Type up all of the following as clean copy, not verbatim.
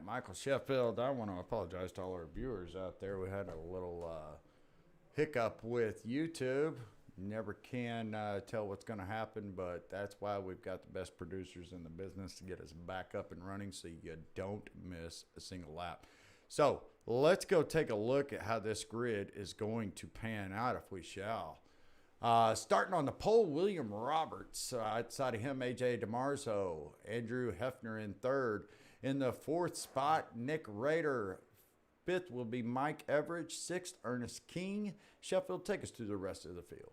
Michael Sheffield, I want to apologize to all our viewers out there. We had a little hiccup with YouTube. Never can tell what's going to happen, but that's why we've got the best producers in the business to get us back up and running so you don't miss a single lap. So let's go take a look at how this grid is going to pan out, if we shall. Starting on the pole, William Roberts. Outside of him, AJ Dimarzo. Andrew Hefner in third. In the fourth spot, Nick Rader. Fifth will be Mike Everidge. Sixth, Ernest King. Sheffield, take us through the rest of the field.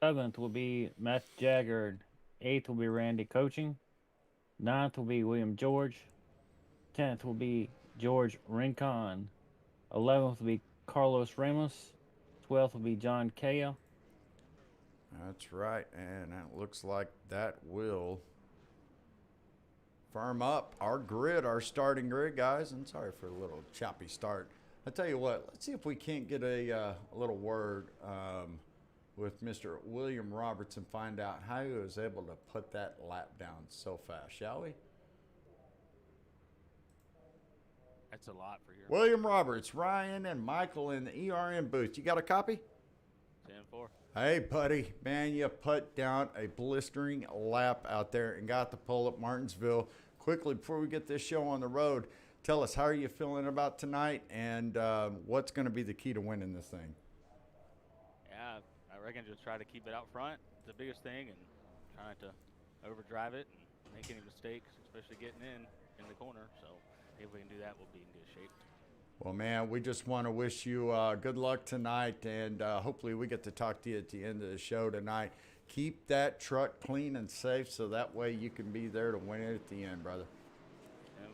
Seventh will be Matt Jagger. Eighth will be Randy Coaching. Ninth will be William George. 10th will be George Rincon. 11th will be Carlos Ramos. 12th will be John Kaya. That's right, and it looks like that will firm up our grid, our starting grid, guys. And sorry for a little choppy start. I tell you what, let's see if we can't get a little word with Mr. William Roberts and find out how he was able to put that lap down so fast, shall we? That's a lot for your William Roberts, Ryan, and Michael in the ERN booth. You got a copy? 10-4. Hey, buddy, man, you put down a blistering lap out there and got the pole at Martinsville. Quickly, before we get this show on the road, tell us, how are you feeling about tonight, and what's going to be the key to winning this thing? Yeah, I reckon just try to keep it out front. It's the biggest thing, and trying to overdrive it and make any mistakes, especially getting in the corner. So if we can do that, we'll be in good shape. Well, man, we just want to wish you good luck tonight, and hopefully we get to talk to you at the end of the show tonight. Keep that truck clean and safe so that way you can be there to win it at the end, brother.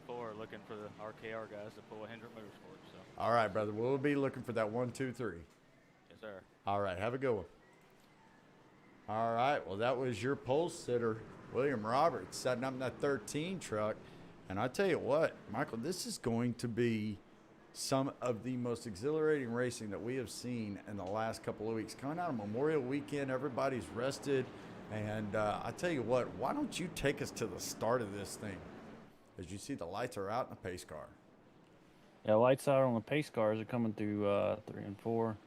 10-4, looking for the RKR guys to pull a Hendrick Motorsports. So. All right, brother. We'll be looking for that 1, 2, 3. Yes, sir. All right, have a good one. All right, well, that was your pole sitter, William Roberts, setting up in that 13 truck. And I tell you what, Michael, this is going to be some of the most exhilarating racing that we have seen in the last couple of weeks. Coming out of Memorial Weekend, everybody's rested. And I tell you what, why don't you take us to the start of this thing? As you see, the lights are out in the pace car. Yeah, lights out on the pace cars are coming through 3 and 4.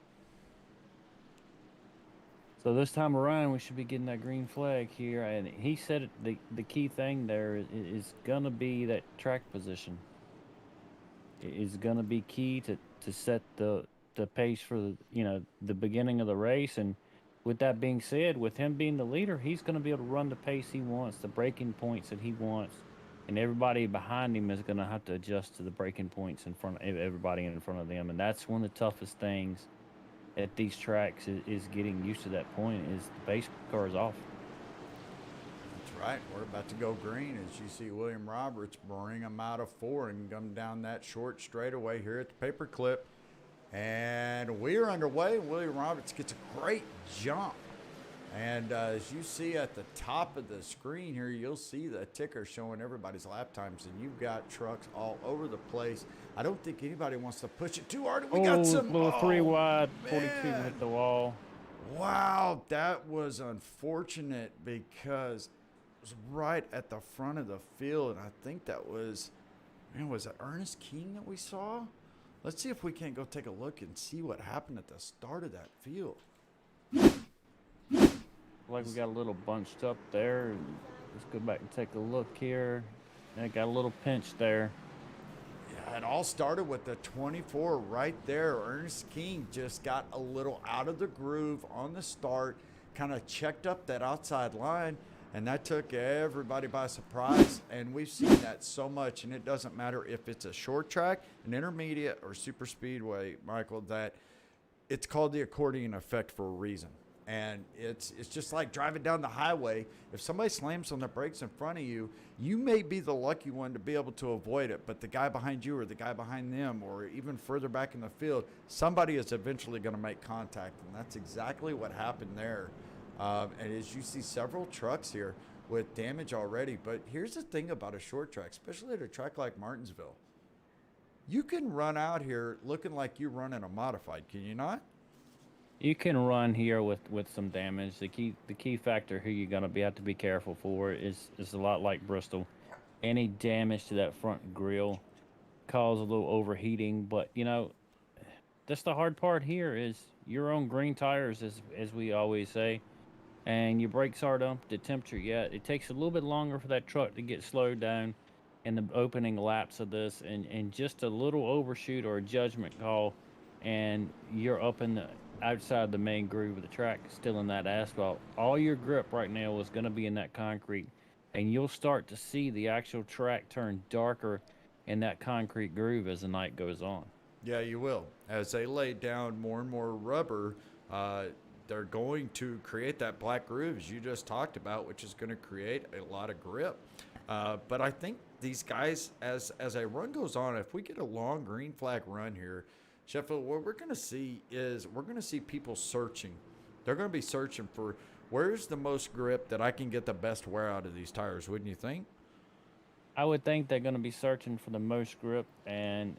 So this time around, we should be getting that green flag here. And he said the key thing there is going to be that track position. Is going to be key to set the pace for the beginning of the race. And with that being said, with him being the leader, he's going to be able to run the pace he wants, the braking points that he wants, and everybody behind him is going to have to adjust to the braking points in front of everybody in front of them. And that's one of the toughest things at these tracks is getting used to that point. Is the pace car is off. Right, we're about to go green as you see William Roberts bring him out of 4 and come down that short straightaway here at the paperclip. And we are underway. William Roberts gets a great jump. And as you see at the top of the screen here, you'll see the ticker showing everybody's lap times. And you've got trucks all over the place. I don't think anybody wants to push it too hard. We got some. Little 3 wide, 42 hit the wall. Wow, that was unfortunate because right at the front of the field, and I think that was, man, was it Ernest King that we saw? Let's see if we can't go take a look and see what happened at the start of that field. Like we got a little bunched up there. Let's go back and take a look here. I got a little pinch there. Yeah, it all started with the 24 right there. Ernest King just got a little out of the groove on the start, kind of checked up that outside line, and that took everybody by surprise. And we've seen that so much, and it doesn't matter if it's a short track, an intermediate, or super speedway, Michael, that it's called the accordion effect for a reason. And it's just like driving down the highway. If somebody slams on the brakes in front of you, you may be the lucky one to be able to avoid it, but the guy behind you or the guy behind them or even further back in the field, somebody is eventually going to make contact, and that's exactly what happened there. And as you see several trucks here with damage already, but here's the thing about a short track, especially at a track like Martinsville. You can run out here looking like you're running a modified, can you not? You can run here with some damage. The key factor here you're gonna have to be careful for is a lot like Bristol. Any damage to that front grille cause a little overheating, but that's the hard part here is you're on green tires as we always say, and your brakes aren't up to temperature yet. It takes a little bit longer for that truck to get slowed down in the opening laps of this, and just a little overshoot or a judgment call, and you're up in the outside the main groove of the track, still in that asphalt. All your grip right now is going to be in that concrete, and you'll start to see the actual track turn darker in that concrete groove as the night goes on. Yeah, you will. As they lay down more and more rubber, uh, they're going to create that black groove, as you just talked about, which is going to create a lot of grip. But I think these guys, as a run goes on, if we get a long green flag run here, Sheffield, what we're going to see is we're going to see people searching. They're going to be searching for where's the most grip that I can get the best wear out of these tires, wouldn't you think? I would think they're going to be searching for the most grip, and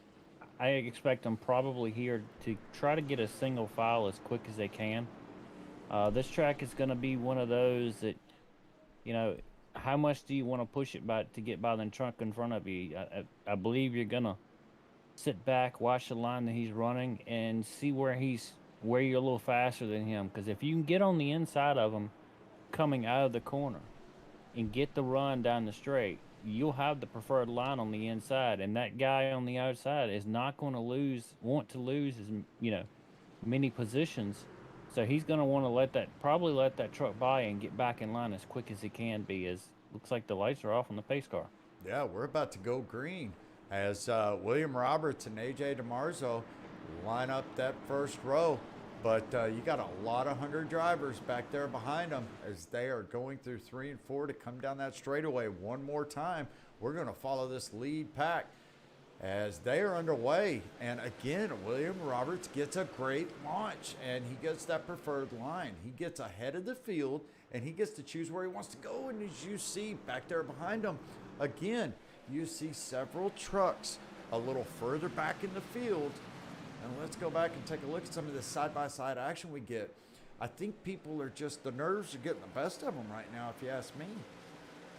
I expect them probably here to try to get a single file as quick as they can. This track is going to be one of those that, you know, how much do you want to push it by to get by the trunk in front of you? I believe you're going to sit back, watch the line that he's running, and see where you're a little faster than him. Because if you can get on the inside of him coming out of the corner and get the run down the straight, you'll have the preferred line on the inside, and that guy on the outside is not going to want to lose as many positions. So he's going to want to probably let that truck by and get back in line as quick as he can be. As looks like the lights are off on the pace car. Yeah, we're about to go green as William Roberts and AJ Dimarzo line up that first row. But you got a lot of 100 drivers back there behind them as they are going through 3 and 4 to come down that straightaway one more time. We're going to follow this lead pack as they are underway. And again, William Roberts gets a great launch and he gets that preferred line. He gets ahead of the field and he gets to choose where he wants to go. And as you see back there behind him, again, you see several trucks a little further back in the field. And let's go back and take a look at some of this side-by-side action we get. I think people are just, the nerves are getting the best of them right now, if you ask me.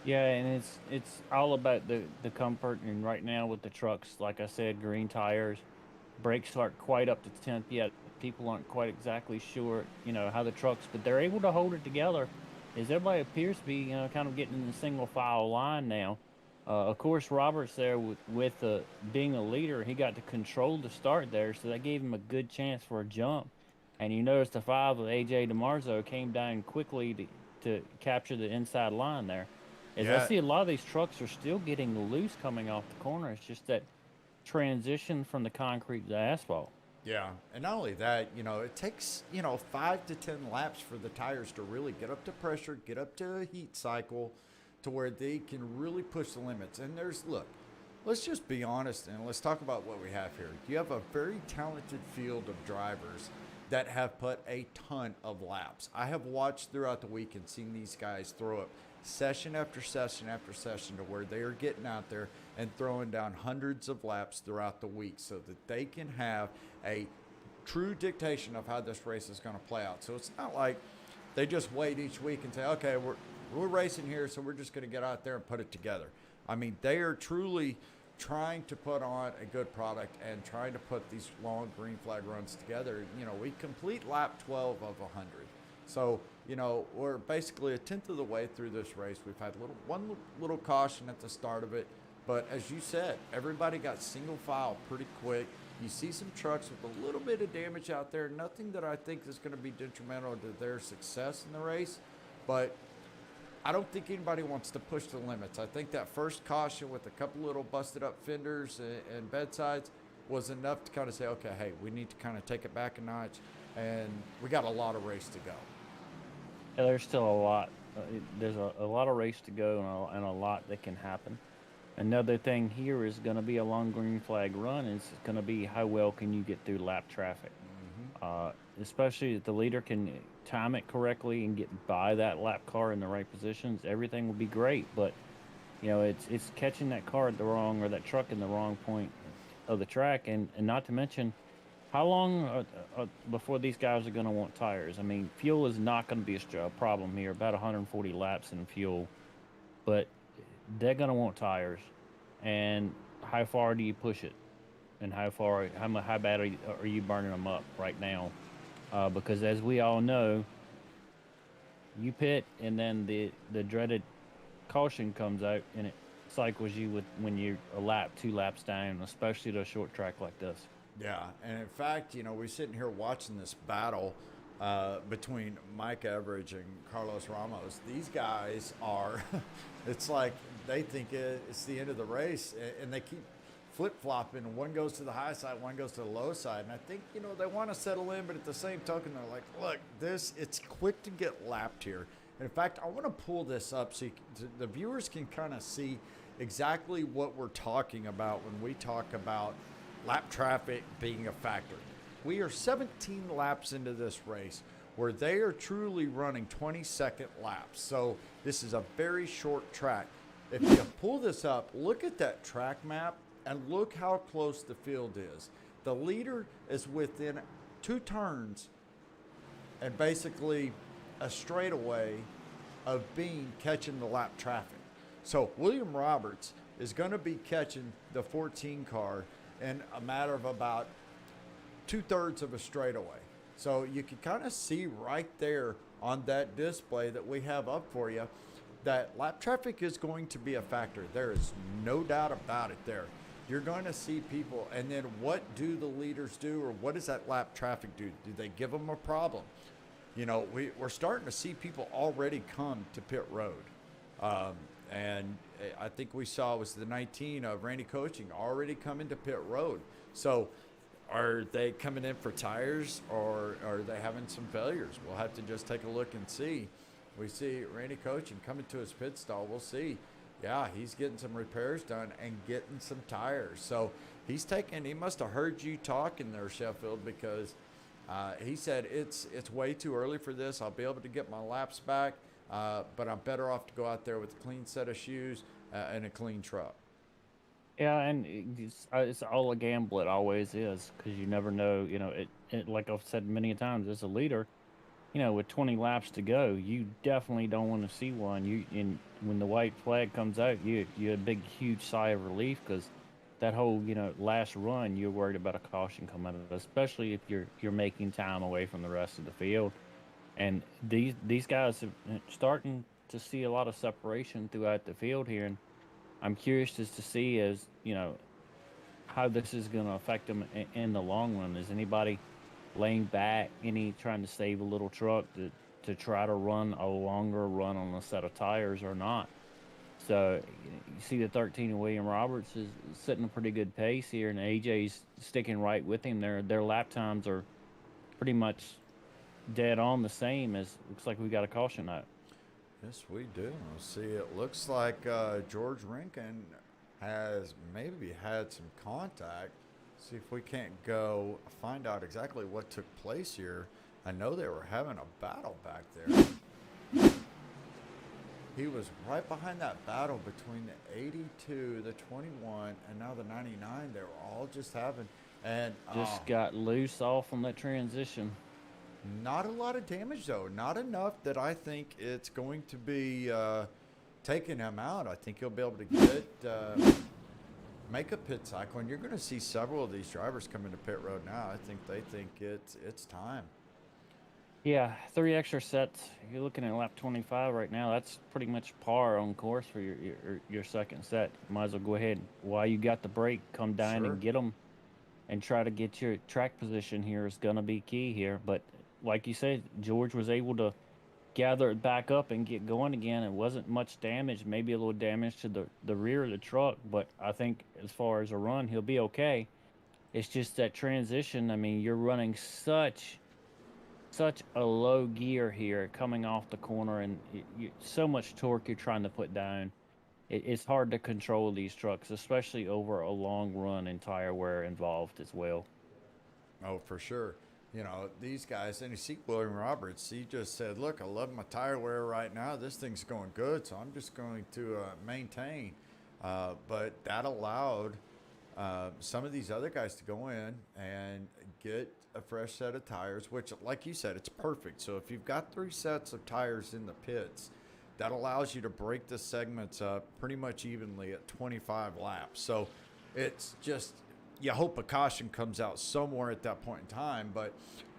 Yeah, and it's all about the comfort. And right now with the trucks, like I said, green tires, brakes aren't quite up to temp yet. People aren't quite exactly sure, how the trucks, but they're able to hold it together. As everybody appears to be, kind of getting in the single file line now. Of course, Roberts there with being a leader, he got to control the start there, so that gave him a good chance for a jump. And you notice the 5 of AJ Dimarzo came down quickly to capture the inside line there. As I see a lot of these trucks are still getting loose coming off the corner. It's just that transition from the concrete to the asphalt. Yeah, and not only that, it takes, 5 to 10 laps for the tires to really get up to pressure, get up to a heat cycle, to where they can really push the limits. And let's just be honest and let's talk about what we have here. You have a very talented field of drivers that have put a ton of laps. I have watched throughout the week and seen these guys throw up session after session after session to where they are getting out there and throwing down hundreds of laps throughout the week so that they can have a true dictation of how this race is going to play out. So it's not like they just wait each week and say, okay, we're racing here, so we're just going to get out there and put it together. I mean, they are truly trying to put on a good product and trying to put these long green flag runs together. We complete lap 12 of 100. So, we're basically a tenth of the way through this race. We've had one little caution at the start of it. But as you said, everybody got single file pretty quick. You see some trucks with a little bit of damage out there. Nothing that I think is going to be detrimental to their success in the race. But I don't think anybody wants to push the limits. I think that first caution with a couple little busted up fenders and bedsides was enough to kind of say, okay, hey, we need to kind of take it back a notch. And we got a lot of race to go. Yeah, there's still a lot. There's a lot of race to go and a lot that can happen. Another thing here is going to be a long green flag run. Is going to be how well can you get through lap traffic, especially if the leader can time it correctly and get by that lap car in the right positions. Everything will be great, but it's catching that car at the wrong or that truck in the wrong point of the track, and not to mention how long before these guys are going to want tires. I mean, fuel is not going to be a problem here. About 140 laps in fuel, but they're going to want tires. And how far do you push it? And how bad are you burning them up right now? Because as we all know, you pit and then the dreaded caution comes out and it cycles you when you're a lap, 2 laps down, especially to a short track like this. Yeah, and in fact, we're sitting here watching this battle between Mike Everidge and Carlos Ramos. These guys are, it's like they think it's the end of the race, and they keep flip-flopping. One goes to the high side, one goes to the low side. And I think, they want to settle in, but at the same token, they're like, look, it's quick to get lapped here. And in fact, I want to pull this up so the viewers can kind of see exactly what we're talking about when we talk about lap traffic being a factor. We are 17 laps into this race where they are truly running 20-second laps. So this is a very short track. If you pull this up, look at that track map and look how close the field is. The leader is within 2 turns and basically a straightaway of catching the lap traffic. So William Roberts is going to be catching the 14 car in a matter of about 2/3 of a straightaway. So you can kind of see right there on that display that we have up for you that lap traffic is going to be a factor. There is no doubt about it there. You're going to see people, and then what do the leaders do, or what does that lap traffic do? Do they give them a problem? We're starting to see people already come to pit road. And I think we saw it was the 19 of Randy Coaching already coming to pit road. So are they coming in for tires, or are they having some failures? We'll have to just take a look and see. We see Randy Coaching coming to his pit stall. We'll see. Yeah, he's getting some repairs done and getting some tires. So he must have heard you talking there, Sheffield, because he said it's way too early for this. I'll be able to get my laps back, but I'm better off to go out there with a clean set of shoes and a clean truck. Yeah, and it's all a gamble. It always is, because you never know. Like I've said many times, as a leader, with 20 laps to go, you definitely don't want to see one. When the white flag comes out, you a big, huge sigh of relief, because that whole last run, you're worried about a caution coming out of it, especially if you're making time away from the rest of the field. And these guys are starting to see a lot of separation throughout the field here, and I'm curious as to see how this is going to affect them in the long run. Is anybody laying back, trying to save a little truck to try to run a longer run on a set of tires or not? So you see the 13 of William Roberts is setting a pretty good pace here, and AJ's sticking right with him. Their lap times are pretty much dead on the same. As looks like we got a caution out. Yes, we do. See, it looks like George Rankin has maybe had some contact. See if we can't go find out exactly what took place here. I know they were having a battle back there. He was right behind that battle between the 82, the 21, and now the 99. They were all just having, and just got loose off on that transition. Not a lot of damage, though. Not enough that I think it's going to be taking him out. I think he'll be able to make a pit cycle, and you're going to see several of these drivers come into pit road now. I think they think it's time. Yeah, 3 extra sets. You're looking at lap 25 right now. That's pretty much par on course for your second set. Might as well go ahead while you got the break, come down Sure. and get them and try to get your track position here is gonna be key here. But like you said, George was able to gather it back up and get going again. It wasn't much damage, maybe a little damage to the rear of the truck, but I think as far as a run, he'll be okay. It's just that transition. I mean, you're running such a low gear here coming off the corner, and so much torque you're trying to put down. It's hard to control these trucks, especially over a long run and tire wear involved as well. Oh, for sure. You know, these guys, and you see William Roberts, he just said, look, I love my tire wear right now. This thing's going good, so I'm just going to maintain. But that allowed some of these other guys to go in and get a fresh set of tires, which, like you said, it's perfect. So if you've got 3 sets of tires in the pits, that allows you to break the segments up pretty much evenly at 25 laps. So it's just, you hope a caution comes out somewhere at that point in time, but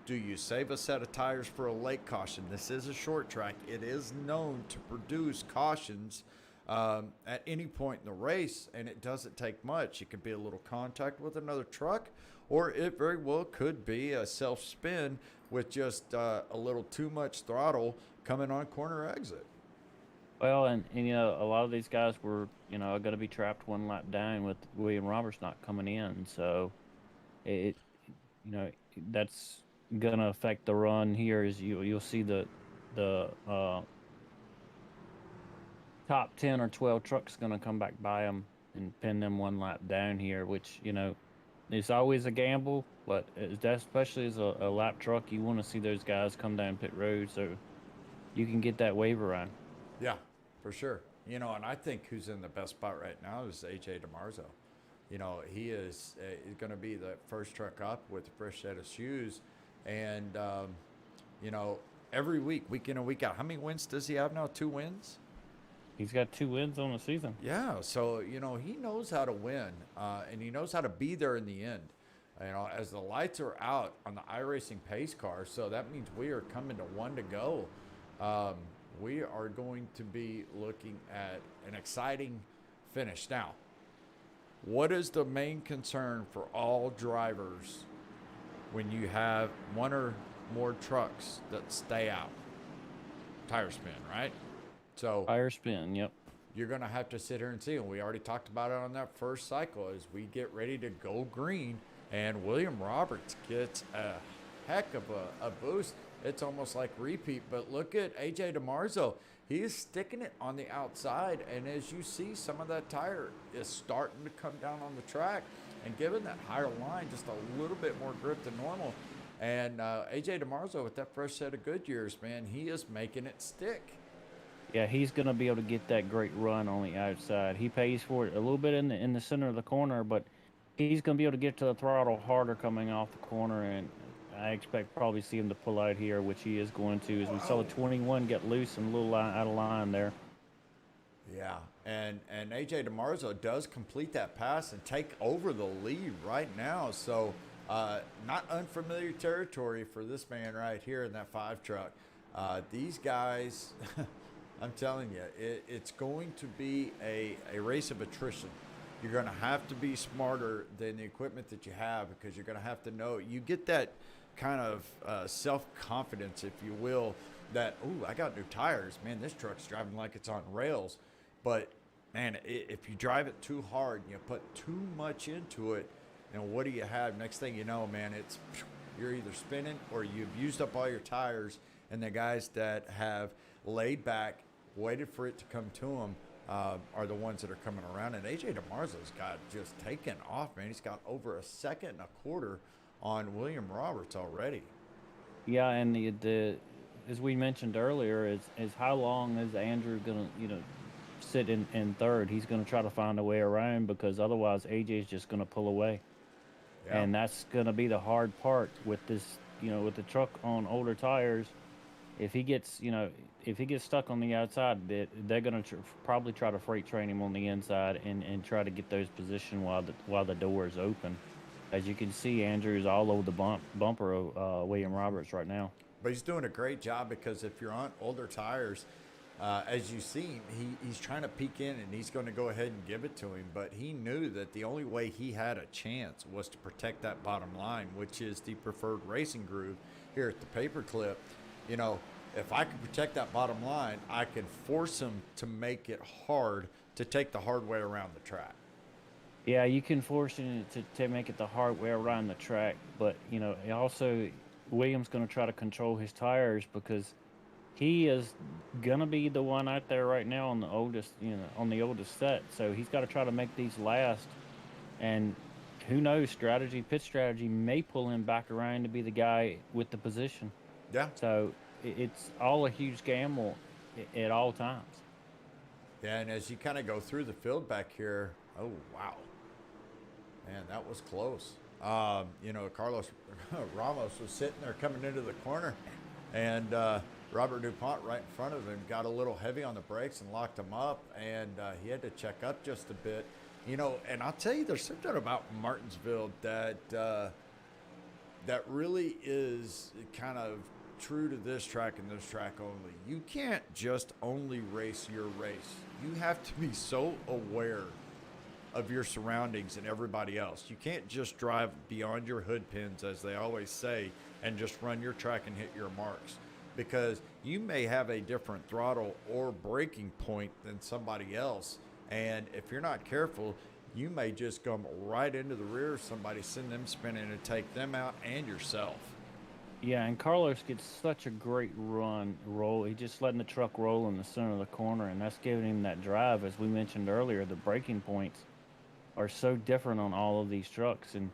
do you save a set of tires for a late caution? This is a short track. It is known to produce cautions at any point in the race, and it doesn't take much. It could be a little contact with another truck, or it very well could be a self spin with just a little too much throttle coming on corner exit. Well, and a lot of these guys were going to be trapped one lap down with William Roberts not coming in, so it you know that's going to affect the run here. As you'll see the top 10 or 12 trucks going to come back by them and pin them one lap down here, which it's always a gamble, but especially as a lap truck, you want to see those guys come down pit road so you can get that waiver on. Yeah, for sure. You know, and I think who's in the best spot right now is AJ Dimarzo. You know, he is going to be the first truck up with a fresh set of shoes. And, you know, every week in and week out, how many wins does he have now? 2 wins? He's got 2 wins on the season. Yeah. So, you know, he knows how to win and he knows how to be there in the end. You know, as the lights are out on the iRacing pace car, so that means we are coming to 1 to go. We are going to be looking at an exciting finish. Now, what is the main concern for all drivers when you have one or more trucks that stay out? Tire spin, right? So Tire spin, yep. you're going to have to sit here and see. And we already talked about it on that first cycle as we get ready to go green. And William Roberts gets a heck of a boost. It's almost like repeat. But look at AJ Dimarzo. He is sticking it on the outside. And as you see, some of that tire is starting to come down on the track and giving that higher line just a little bit more grip than normal. And AJ Dimarzo with that fresh set of Goodyears, man, he is making it stick. Yeah, he's going to be able to get that great run on the outside. He pays for it a little bit in the center of the corner, but he's going to be able to get to the throttle harder coming off the corner, and I expect probably see him to pull out here, which he is going to, as we saw the 21 get loose and a little out of line there. Yeah, and AJ Dimarzo does complete that pass and take over the lead right now. So not unfamiliar territory for this man right here in that 5 truck. These guys, I'm telling you, it's going to be a race of attrition. You're going to have to be smarter than the equipment that you have because you're going to have to know. You get that kind of self-confidence, if you will, that, ooh, I got new tires. Man, this truck's driving like it's on rails. But, man, if you drive it too hard and you put too much into it, and what do you have? Next thing you know, man, you're either spinning or you've used up all your tires, and the guys that have laid back, waited for it to come to them, are the ones that are coming around. And AJ Dimarzo's got just taken off, man. He's got over a second and a quarter on William Roberts already. Yeah, and the as we mentioned earlier, is how long is Andrew going to, sit in third? He's going to try to find a way around because otherwise AJ's just going to pull away. Yeah. And that's going to be the hard part with this, with the truck on older tires. If he gets, stuck on the outside, they're going to probably try to freight train him on the inside and try to get those positioned while the door is open. As you can see, Andrew's all over the bumper of William Roberts right now. But he's doing a great job because if you're on older tires, as you see, he's trying to peek in and he's going to go ahead and give it to him. But he knew that the only way he had a chance was to protect that bottom line, which is the preferred racing groove here at the paperclip. You know, if I can protect that bottom line, I can force him to make it hard to take the hard way around the track. Yeah, you can force it to make it the hard way around the track, but you know, also Williams going to try to control his tires because he is gonna be the one out there right now on the oldest, on the oldest set. So he's got to try to make these last. And who knows, pit strategy may pull him back around to be the guy with the position. Yeah. So it's all a huge gamble at all times. Yeah, and as you kind of go through the field back here, oh, wow. Man, that was close. Carlos Ramos was sitting there coming into the corner, and Robert DuPont right in front of him got a little heavy on the brakes and locked him up, and he had to check up just a bit. And I'll tell you, there's something about Martinsville that really is kind of true to this track and this track only. You can't just only race your race. You have to be so aware of your surroundings and everybody else. You can't just drive beyond your hood pins, as they always say, and just run your track and hit your marks, because you may have a different throttle or braking point than somebody else, and if you're not careful, you may just come right into the rear of somebody, send them spinning and take them out and yourself. Yeah, and Carlos gets such a great roll. He's just letting the truck roll in the center of the corner, and that's giving him that drive. As we mentioned earlier, the braking points are so different on all of these trucks, and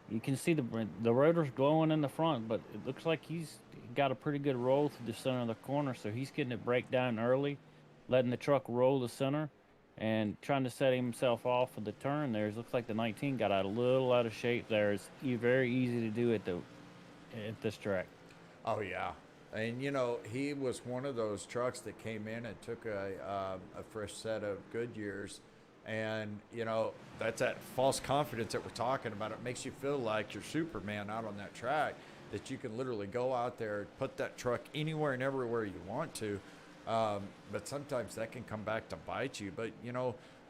you can see the rotor's glowing in the front, but it looks like he's got a pretty good roll through the center of the corner, so he's getting it break down early, letting the truck roll the center, and trying to set himself off for the turn there. It looks like the 19 got a little out of shape there. It's very easy to do at this track. Oh, yeah. And, he was one of those trucks that came in and took a fresh set of Goodyears. And, that's that false confidence that we're talking about. It makes you feel like you're Superman out on that track, that you can literally go out there, put that truck anywhere and everywhere you want to. But sometimes that can come back to bite you. But,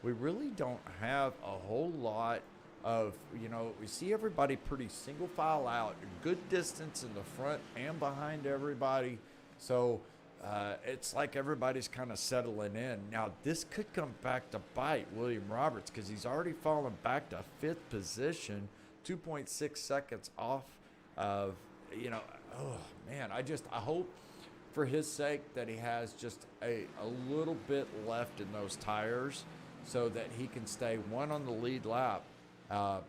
we really don't have a whole lot of, we see everybody pretty single file out, a good distance in the front and behind everybody. So it's like everybody's kind of settling in. Now, this could come back to bite William Roberts because he's already fallen back to fifth position, 2.6 seconds off of, oh, man, I hope for his sake that he has just a little bit left in those tires so that he can stay, one, on the lead lap,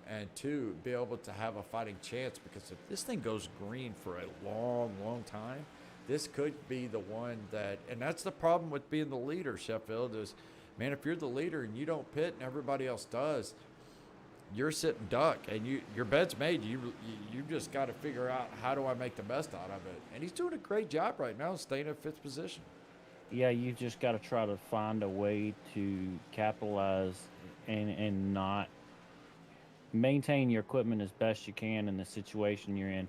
and two, be able to have a fighting chance, because if this thing goes green for a long, long time, this could be the one that, and that's the problem with being the leader, Sheffield, is, man, if you're the leader and you don't pit and everybody else does, you're sitting duck, and your bed's made. You just got to figure out, how do I make the best out of it? And he's doing a great job right now, staying in fifth position. Yeah, you just got to try to find a way to capitalize and not maintain your equipment as best you can in the situation you're in.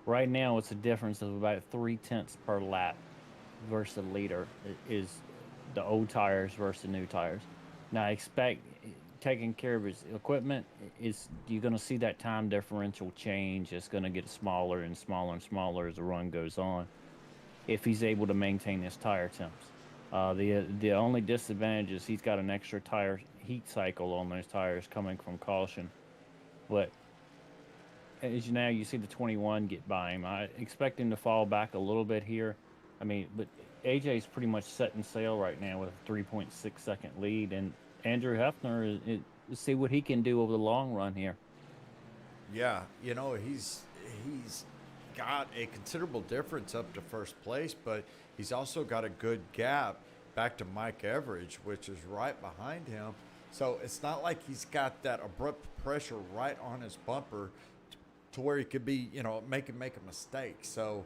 Right now, it's a difference of about 0.3 per lap versus the leader is the old tires versus the new tires. Now, expect taking care of his equipment is you're going to see that time differential change. It's going to get smaller and smaller and smaller as the run goes on, if he's able to maintain his tire temps. The only disadvantage is he's got an extra tire heat cycle on those tires coming from caution. But as now you see the 21 get by him, I expect him to fall back a little bit here. But AJ's pretty much setting sail right now with a 3.6 second lead, and Andrew Hefner is see what he can do over the long run here. Yeah, he's got a considerable difference up to first place, but he's also got a good gap back to Mike Everidge, which is right behind him. So it's not like he's got that abrupt pressure right on his bumper to where he could be, make a mistake. So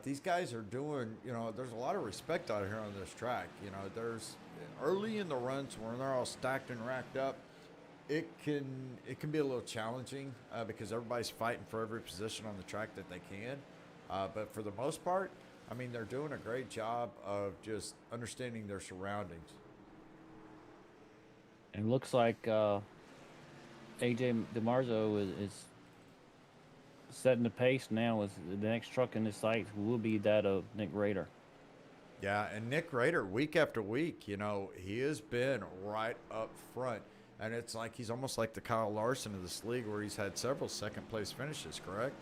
these guys are doing, there's a lot of respect out here on this track. There's early in the runs when they're all stacked and racked up, it can be a little challenging because everybody's fighting for every position on the track that they can. But for the most part, I mean, they're doing a great job of just understanding their surroundings. It looks like AJ Dimarzo is setting the pace now. Is the next truck in the sights will be that of Nick Rader. Yeah, and Nick Rader, week after week, he has been right up front. And it's like he's almost like the Kyle Larson of this league where he's had several second place finishes, correct?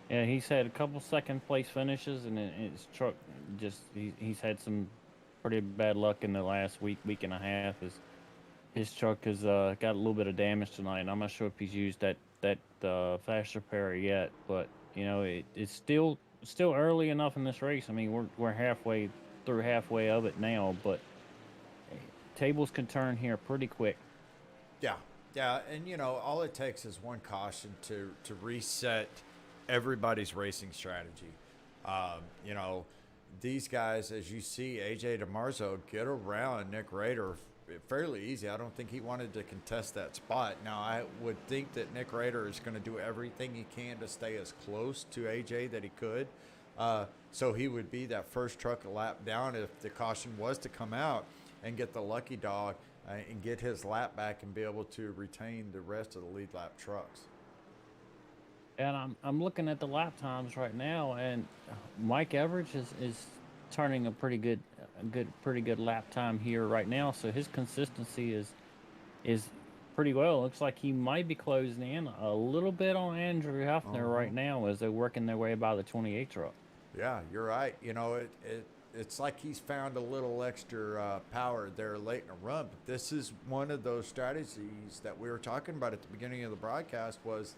Yeah, he's had a couple second place finishes, and his truck he's had some pretty bad luck in the last week and a half. His truck has got a little bit of damage tonight, and I'm not sure if he's used that fast repair yet. But it's still early enough in this race. I mean, we're halfway of it now, but tables can turn here pretty quick. Yeah, yeah, and all it takes is one caution to reset everybody's racing strategy. These guys, as you see, AJ Dimarzo get around Nick Rader fairly easy. I don't think he wanted to contest that spot. Now, I would think that Nick Rader is going to do everything he can to stay as close to AJ that he could. So he would be that first truck a lap down if the caution was to come out and get the lucky dog and get his lap back and be able to retain the rest of the lead lap trucks. And I'm looking at the lap times right now, and Mike Everidge is turning a pretty good lap time here right now. So his consistency is pretty well. Looks like he might be closing in a little bit on Andrew Hefner right now as they're working their way by the 28 truck. Yeah, you're right. It's like he's found a little extra power there late in the run. But this is one of those strategies that we were talking about at the beginning of the broadcast was,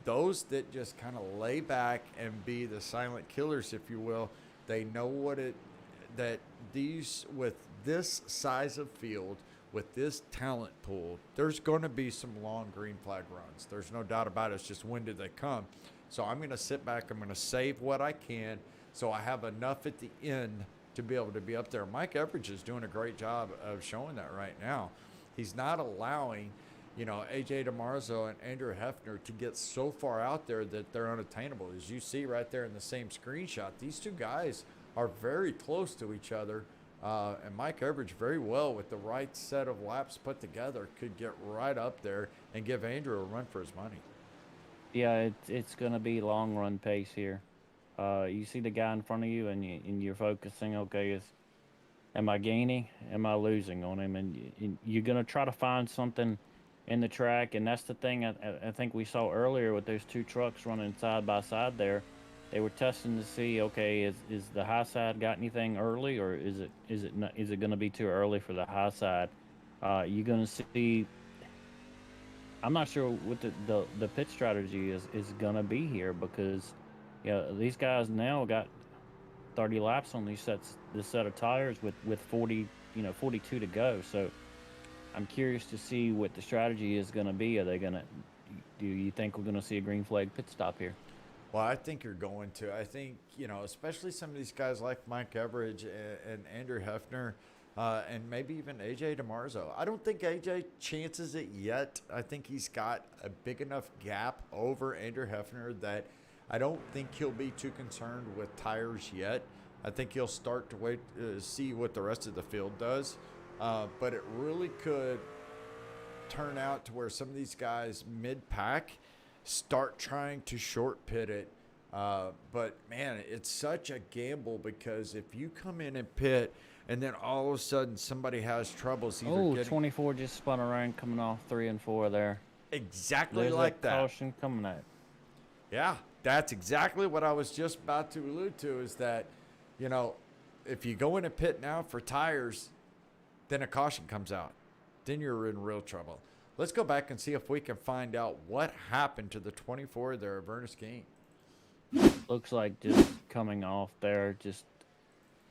those that just kind of lay back and be the silent killers, if you will, they know that these, with this size of field, with this talent pool, there's going to be some long green flag runs. There's no doubt about it. It's just when do they come? So I'm going to sit back. I'm going to save what I can so I have enough at the end to be able to be up there. Mike Everidge is doing a great job of showing that right now. He's not allowing, AJ Dimarzo and Andrew Hefner to get so far out there that they're unattainable. As you see right there in the same screenshot, these two guys are very close to each other. And Mike Everidge, very well, with the right set of laps put together, could get right up there and give Andrew a run for his money. Yeah, it's going to be long run pace here. You see the guy in front of you, and you're focusing, okay, am I gaining? Am I losing on him? And you're going to try to find something in the track, and that's the thing I think we saw earlier with those two trucks running side by side there. They were testing to see, okay, is the high side got anything early, or is it going to be too early for the high side? You're going to see. I'm not sure what the pit strategy is going to be here because, these guys now got 30 laps on this set of tires with 42 to go. So I'm curious to see what the strategy is going to be. Do you think we're going to see a green flag pit stop here? Well, I think you're going to. I think, especially some of these guys like Mike Everidge and Andrew Hefner and maybe even AJ Dimarzo. I don't think AJ chances it yet. I think he's got a big enough gap over Andrew Hefner that I don't think he'll be too concerned with tires yet. I think he'll start to wait to see what the rest of the field does. But it really could turn out to where some of these guys mid-pack start trying to short pit it. But, man, it's such a gamble because if you come in and pit and then all of a sudden somebody has troubles either 24 just spun around coming off 3 and 4 there. Exactly. There's like that. Caution coming out. Yeah, that's exactly what I was just about to allude to is that, if you go in a pit now for tires, then a caution comes out. Then you're in real trouble. Let's go back and see if we can find out what happened to the 24 there of Ernest Gain. Looks like just coming off there, just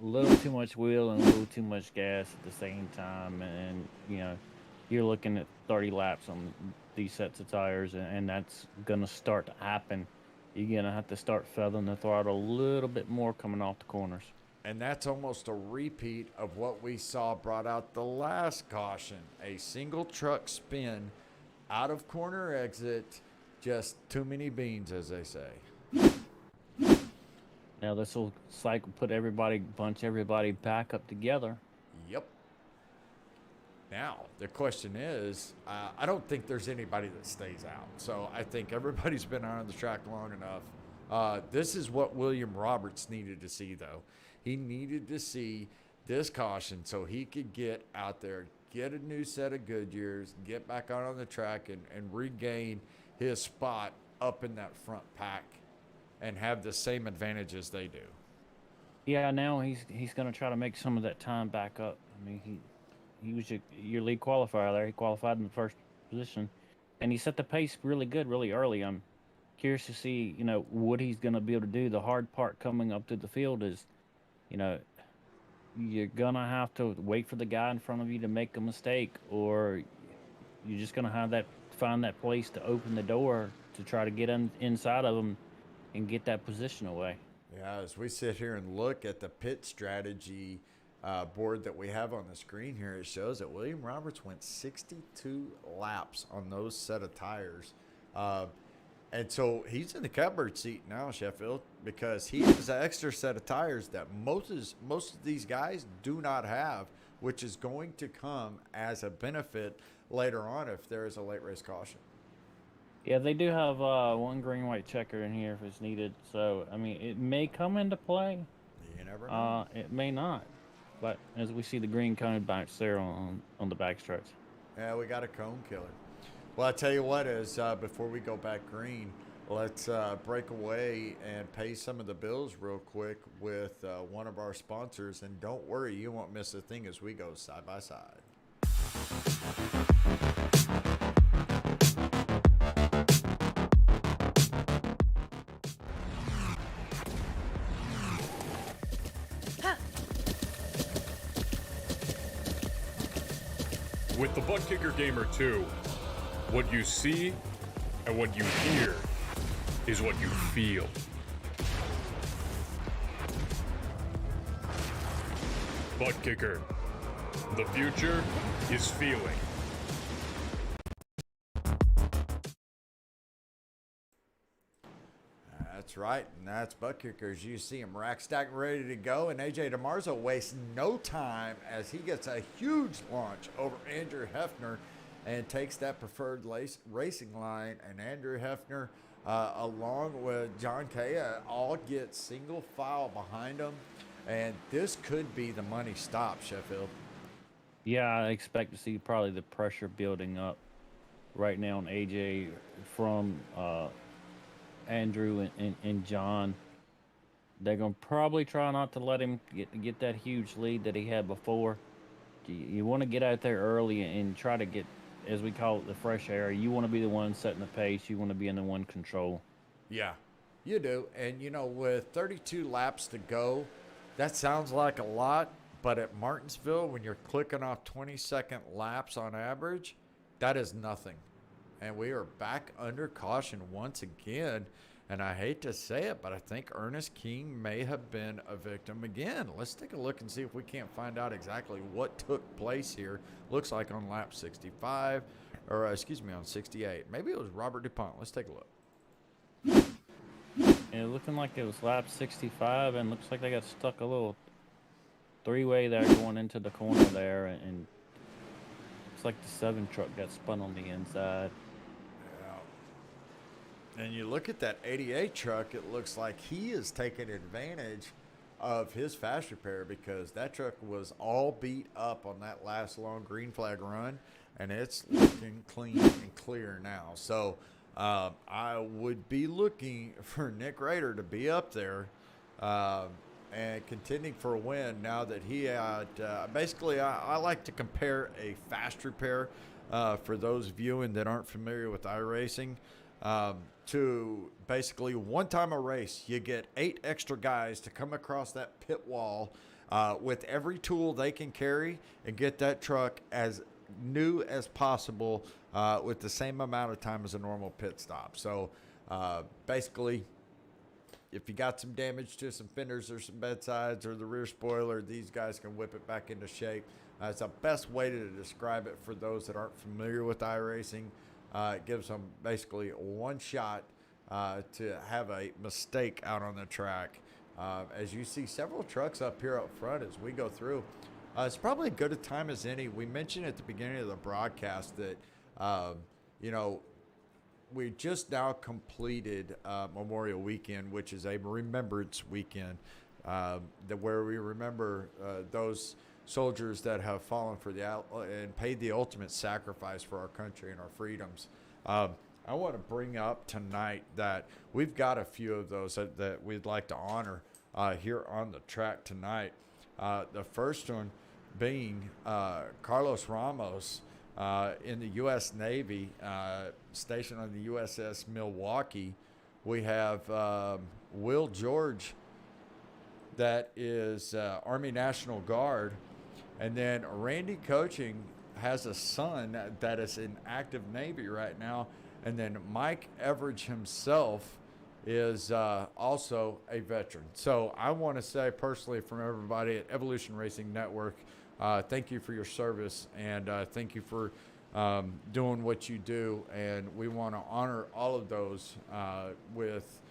a little too much wheel and a little too much gas at the same time. And, you're looking at 30 laps on these sets of tires, and that's going to start to happen. You're going to have to start feathering the throttle a little bit more coming off the corners. And that's almost a repeat of what we saw brought out the last caution. A single truck spin out of corner exit. Just too many beans, as they say. Now this will cycle, bunch everybody back up together. Yep. Now, the question is, I don't think there's anybody that stays out. So I think everybody's been on the track long enough. This is what William Roberts needed to see, though. He needed to see this caution so he could get out there, get a new set of Goodyears, get back out on the track, and regain his spot up in that front pack and have the same advantages they do. Yeah, now he's going to try to make some of that time back up. I mean, he was your lead qualifier there. He qualified in the first position, and he set the pace really good, really early. I'm curious to see, what he's going to be able to do. The hard part coming up to the field is, you know, you're gonna have to wait for the guy in front of you to make a mistake, or you're just gonna find that place to open the door to try to get inside of him and get that position away. Yeah, as we sit here and look at the pit strategy board that we have on the screen here, it shows that William Roberts went 62 laps on those set of tires. And so he's in the catbird seat now, Sheffield, because he has an extra set of tires that most of these guys do not have, which is going to come as a benefit later on if there is a late race caution. Yeah, they do have one green white checker in here if it's needed. So I mean, it may come into play. You never know. It may not. But as we see the green cone bounce there on the backstretch. Yeah, we got a cone killer. Well, I tell you what is before we go back green, let's break away and pay some of the bills real quick with one of our sponsors. And don't worry, you won't miss a thing as we go side by side. With the Butt Kicker Gamer 2, what you see and what you hear is what you feel. Butt Kicker. The future is feeling. That's right, and that's Butt Kickers. You see him rack stack ready to go, and AJ Dimarzo wastes no time as he gets a huge launch over Andrew Hefner and takes that preferred racing line. And Andrew Hefner, along with John Kaya, all get single file behind him, and this could be the money stop, Sheffield. Yeah, I expect to see probably the pressure building up right now on AJ from Andrew and John. They're going to probably try not to let him get that huge lead that he had before. You want to get out there early and try to get, as we call it, the fresh air. You want to be the one setting the pace. You want to be in the one control. Yeah, you do. And, with 32 laps to go, that sounds like a lot. But at Martinsville, when you're clicking off 20-second laps on average, that is nothing. And we are back under caution once again. And I hate to say it, but I think Ernest King may have been a victim again. Let's take a look and see if we can't find out exactly what took place here. Looks like on lap 65, or on 68. Maybe it was Robert DuPont. Let's take a look. And looking like it was lap 65, and looks like they got stuck a little three-way there going into the corner there, and looks like the 7 truck got spun on the inside. And you look at that 88 truck, it looks like he is taking advantage of his fast repair because that truck was all beat up on that last long green flag run, and it's looking clean and clear now. So I would be looking for Nick Rader to be up there and contending for a win now that he had basically I like to compare a fast repair for those viewing that aren't familiar with iRacing. To basically one time a race, you get 8 extra guys to come across that pit wall with every tool they can carry and get that truck as new as possible with the same amount of time as a normal pit stop. So basically, if you got some damage to some fenders or some bedsides or the rear spoiler, these guys can whip it back into shape. It's the best way to describe it for those that aren't familiar with iRacing. It gives them basically one shot to have a mistake out on the track As you see several trucks up here up front as we go through, it's probably as good a time as any. We mentioned at the beginning of the broadcast that, we just now completed Memorial Weekend, which is a remembrance weekend, where we remember those soldiers that have fallen for and paid the ultimate sacrifice for our country and our freedoms. I want to bring up tonight that we've got a few of those that we'd like to honor here on the track tonight. The first one being Carlos Ramos in the U.S. Navy, stationed on the USS Milwaukee. We have Will George, that is Army National Guard. And then Randy Coaching has a son that is in active Navy right now. And then Mike Everidge himself is also a veteran. So I want to say personally from everybody at Evolution Racing Network, thank you for your service, and thank you for doing what you do. And we want to honor all of those with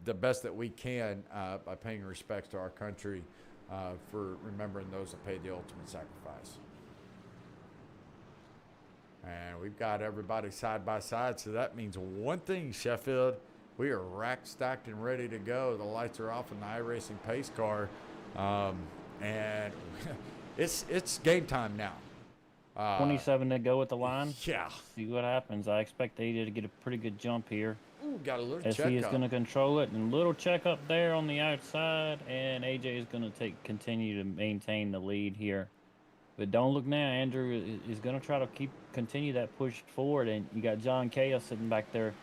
the best that we can by paying respects to our country for remembering those that paid the ultimate sacrifice. And we've got everybody side by side, so that means one thing, Sheffield. We are rack stacked and ready to go. The lights are off in the iRacing pace car, and it's game time now. 27 to go at the line. Yeah. See what happens. I expect AJ to get a pretty good jump here. Ooh, got a little as check he is up. going to control it, and little check up there on the outside, and AJ is going to continue to maintain the lead here. But don't look now. Andrew is going to try to continue that push forward, and you got John Chaos sitting back there,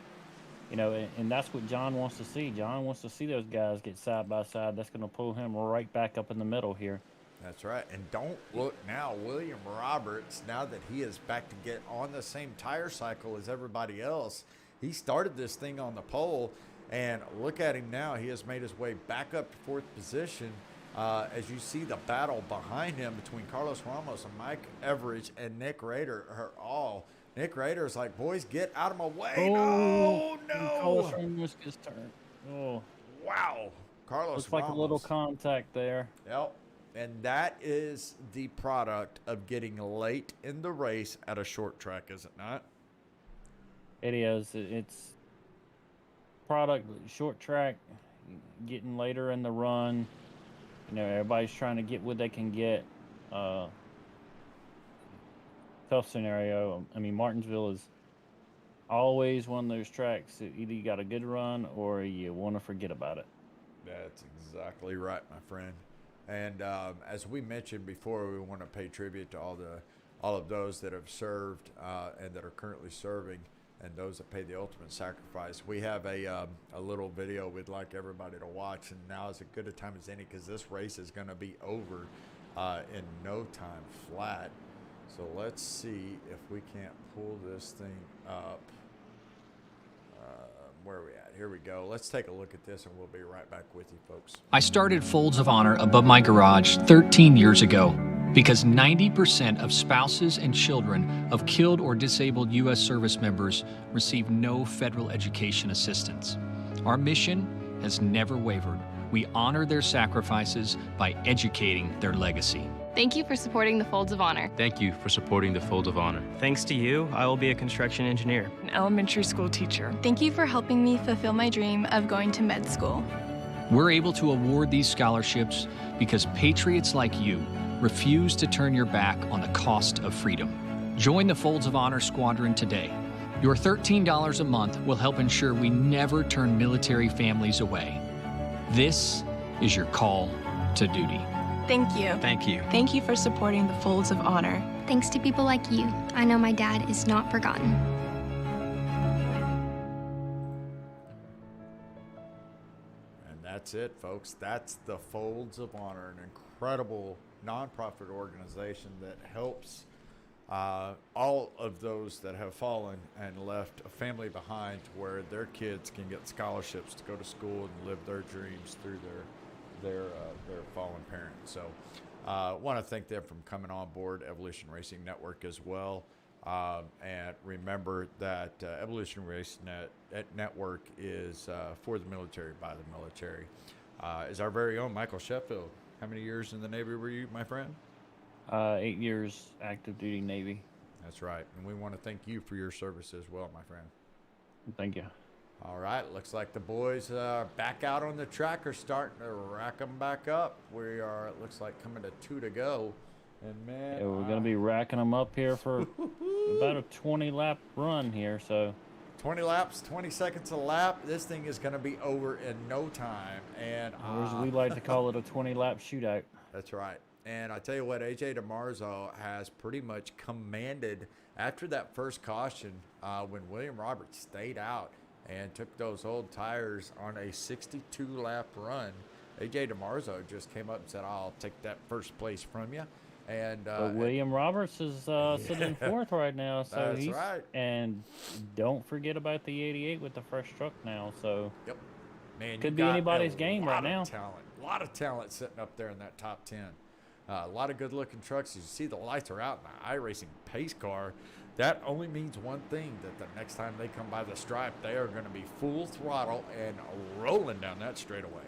and that's what John wants to see. John wants to see those guys get side by side. That's going to pull him right back up in the middle here. That's right. And don't look now, William Roberts, now that he is back to get on the same tire cycle as everybody else, he started this thing on the pole, and look at him now. He has made his way back up to fourth position. As you see the battle behind him between Carlos Ramos and Mike Everidge and Nick Rader are all. Nick Rader is like, boys, get out of my way. Oh, no. Carlos Ramos gets turned. Oh. Wow. Carlos Looks like Ramos. a little contact there. Yep. And that is the product of getting late in the race at a short track, is it not? It is. It's product, short track, getting later in the run. Everybody's trying to get what they can get. Tough scenario. I mean, Martinsville is always one of those tracks that either you got a good run or you want to forget about it. That's exactly right, my friend. And as we mentioned before, we want to pay tribute to all of those that have served and that are currently serving, and those that paid the ultimate sacrifice. We have a little video we'd like everybody to watch, and now is as good a time as any because this race is going to be over in no time flat. So let's see if we can't pull this thing up. Where are we at? Here we go. Let's take a look at this, and we'll be right back with you, folks. I started Folds of Honor above my garage 13 years ago because 90% of spouses and children of killed or disabled U.S. service members receive no federal education assistance. Our mission has never wavered. We honor their sacrifices by educating their legacy. Thank you for supporting the Folds of Honor. Thank you for supporting the Fold of Honor. Thanks to you, I will be a construction engineer. An elementary school teacher. Thank you for helping me fulfill my dream of going to med school. We're able to award these scholarships because patriots like you refuse to turn your back on the cost of freedom. Join the Folds of Honor Squadron today. Your $13 a month will help ensure we never turn military families away. This is your call to duty. Thank you. Thank you. Thank you for supporting the Folds of Honor. Thanks to people like you, I know my dad is not forgotten. And that's it, folks. That's the Folds of Honor, an incredible nonprofit organization that helps all of those that have fallen and left a family behind to where their kids can get scholarships to go to school and live their dreams through their fallen parents. So want to thank them for coming on board Evolution Racing Network as well. And remember that Evolution Racing Network is for the military, by the military. is our very own Michael Sheffield. How many years in the Navy were you, my friend? 8 years active duty Navy. That's right. And we want to thank you for your service as well, my friend. Thank you. All right. Looks like the boys back out on the track are starting to rack them back up. We are, it looks like, coming to 2 to go. And, man. Yeah, we're going to be racking them up here for about a 20-lap run here. So 20 laps, 20 seconds a lap. This thing is going to be over in no time. And or as we like to call it, a 20-lap shootout. That's right. And I tell you what, AJ Dimarzo has pretty much commanded after that first caution when William Roberts stayed out and took those old tires on a 62-lap run. AJ Dimarzo just came up and said, I'll take that first place from you. And but William Roberts is sitting fourth right now. So that's he's right. And don't forget about the 88 with the fresh truck now. So yep. Man, could be anybody's game right now. A lot of talent sitting up there in that top 10. A lot of good-looking trucks. You see the lights are out in the iRacing pace car. That only means one thing, that the next time they come by the stripe, they are going to be full throttle and rolling down that straightaway.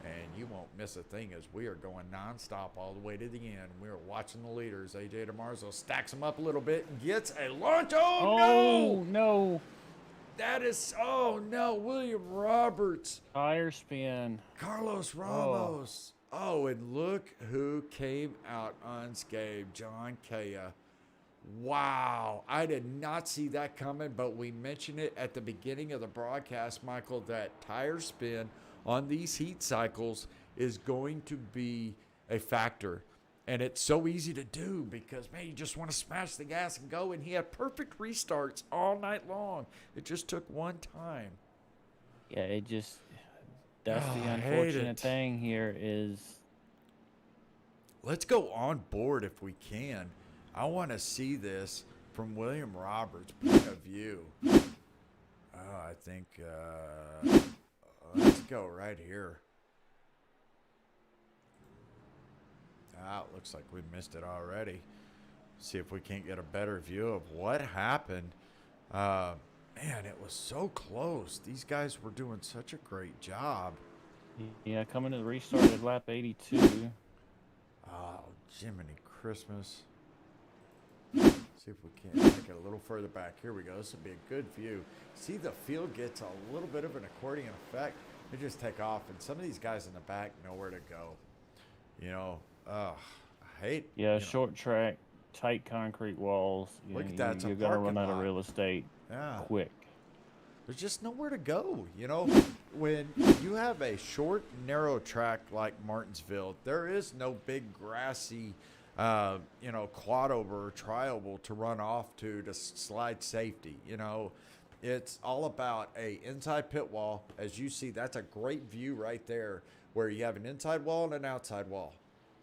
And you won't miss a thing as we are going nonstop all the way to the end. We are watching the leaders. AJ Dimarzo stacks them up a little bit and gets a launch. Oh, no. That is, oh, no. William Roberts. Tire spin. Carlos Ramos. Oh, and look who came out unscathed. John Kea. Wow. I did not see that coming, but we mentioned it at the beginning of the broadcast, Michael, that tire spin on these heat cycles is going to be a factor. And it's so easy to do because, man, you just want to smash the gas and go. And he had perfect restarts all night long. It just took one time. Yeah, that's the unfortunate thing here is. Let's go on board if we can. I want to see this from William Roberts' point of view. I think let's go right here. It looks like we missed it already. See if we can't get a better view of what happened. Man, it was so close. These guys were doing such a great job. Yeah, coming to the restart at lap 82. Oh, Jiminy Christmas. See if we can't take it a little further back. Here we go. This will be a good view. See, the field gets a little bit of an accordion effect. They just take off, and some of these guys in the back know where to go. You know, I hate. Yeah, short track, tight concrete walls. Look at that. You're going to run out of real estate quick. There's just nowhere to go. You know, when you have a short, narrow track like Martinsville, there is no big grassy, quad over or tri-oval to run off to slide safety. You know, it's all about a inside pit wall. As you see, that's a great view right there where you have an inside wall and an outside wall.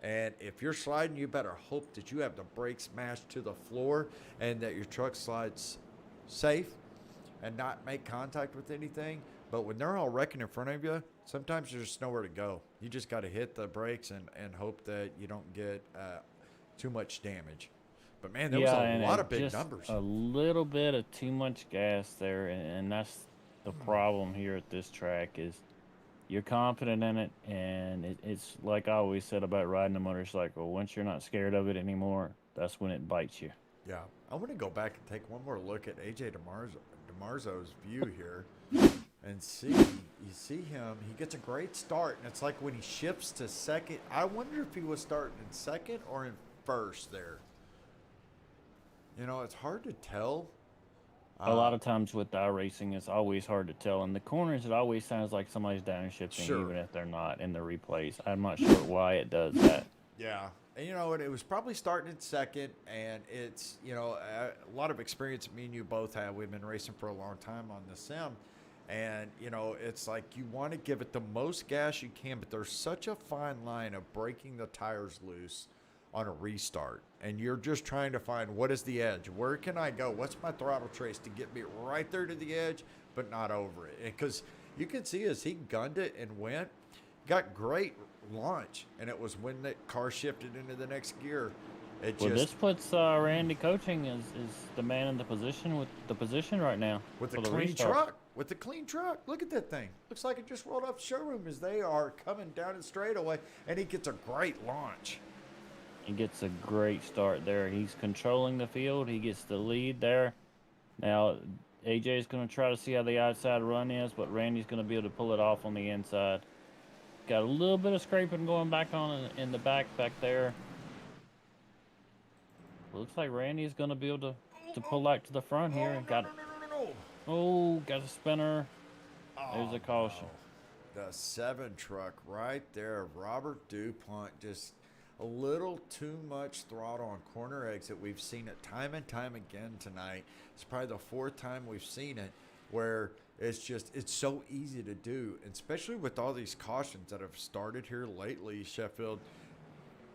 And if you're sliding, you better hope that you have the brakes smashed to the floor and that your truck slides safe and not make contact with anything. But when they're all wrecking in front of you, sometimes there's just nowhere to go. You just got to hit the brakes and hope that you don't get too much damage. But, man, there was a lot of big numbers. A little bit of too much gas there, and that's the problem here at this track is you're confident in it, and it's like I always said about riding a motorcycle. Once you're not scared of it anymore, that's when it bites you. Yeah. I want to go back and take one more look at AJ Dimarzo's view here and see. You see him. He gets a great start, and it's like when he shifts to second. I wonder if he was starting in second or in first there. You know, it's hard to tell. A lot of times with iRacing, it's always hard to tell. In the corners, it always sounds like somebody's downshifting, even if they're not in the replays. I'm not sure why it does that. Yeah. And, you know, it was probably starting in second, and it's, you know, a lot of experience me and you both have. We've been racing for a long time on the sim. And, you know, it's like you want to give it the most gas you can, but there's such a fine line of breaking the tires loose on a restart. And you're just trying to find what is the edge? Where can I go? What's my throttle trace to get me right there to the edge, but not over it? Because you can see as he gunned it and went, got great launch. And it was when the car shifted into the next gear Well, this puts Randy coaching is the man in the position with the position right now with the for the clean restart. truck. With the clean truck. Look at that thing. Looks like it just rolled off the showroom as they are coming down the straightaway, and he gets a great launch. He gets a great start there. He's controlling the field. He gets the lead there. Now, AJ is going to try to see how the outside run is, but Randy's going to be able to pull it off on the inside. Got a little bit of scraping going back on in the back there. Looks like Randy's going to be able to pull back to the front here. Got a spinner. There's a caution. No. The 7 truck right there. Robert DuPont just a little too much throttle on corner exit. We've seen it time and time again tonight. It's probably the 4th time we've seen it where it's so easy to do, and especially with all these cautions that have started here lately, Sheffield.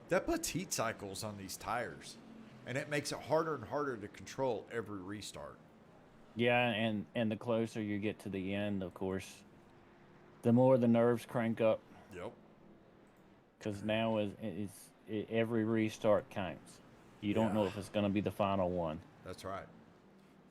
That puts heat cycles on these tires, and it makes it harder and harder to control every restart. Yeah, and the closer you get to the end, of course, the more the nerves crank up. Yep. Because now every restart counts. You don't know if it's going to be the final one. That's right.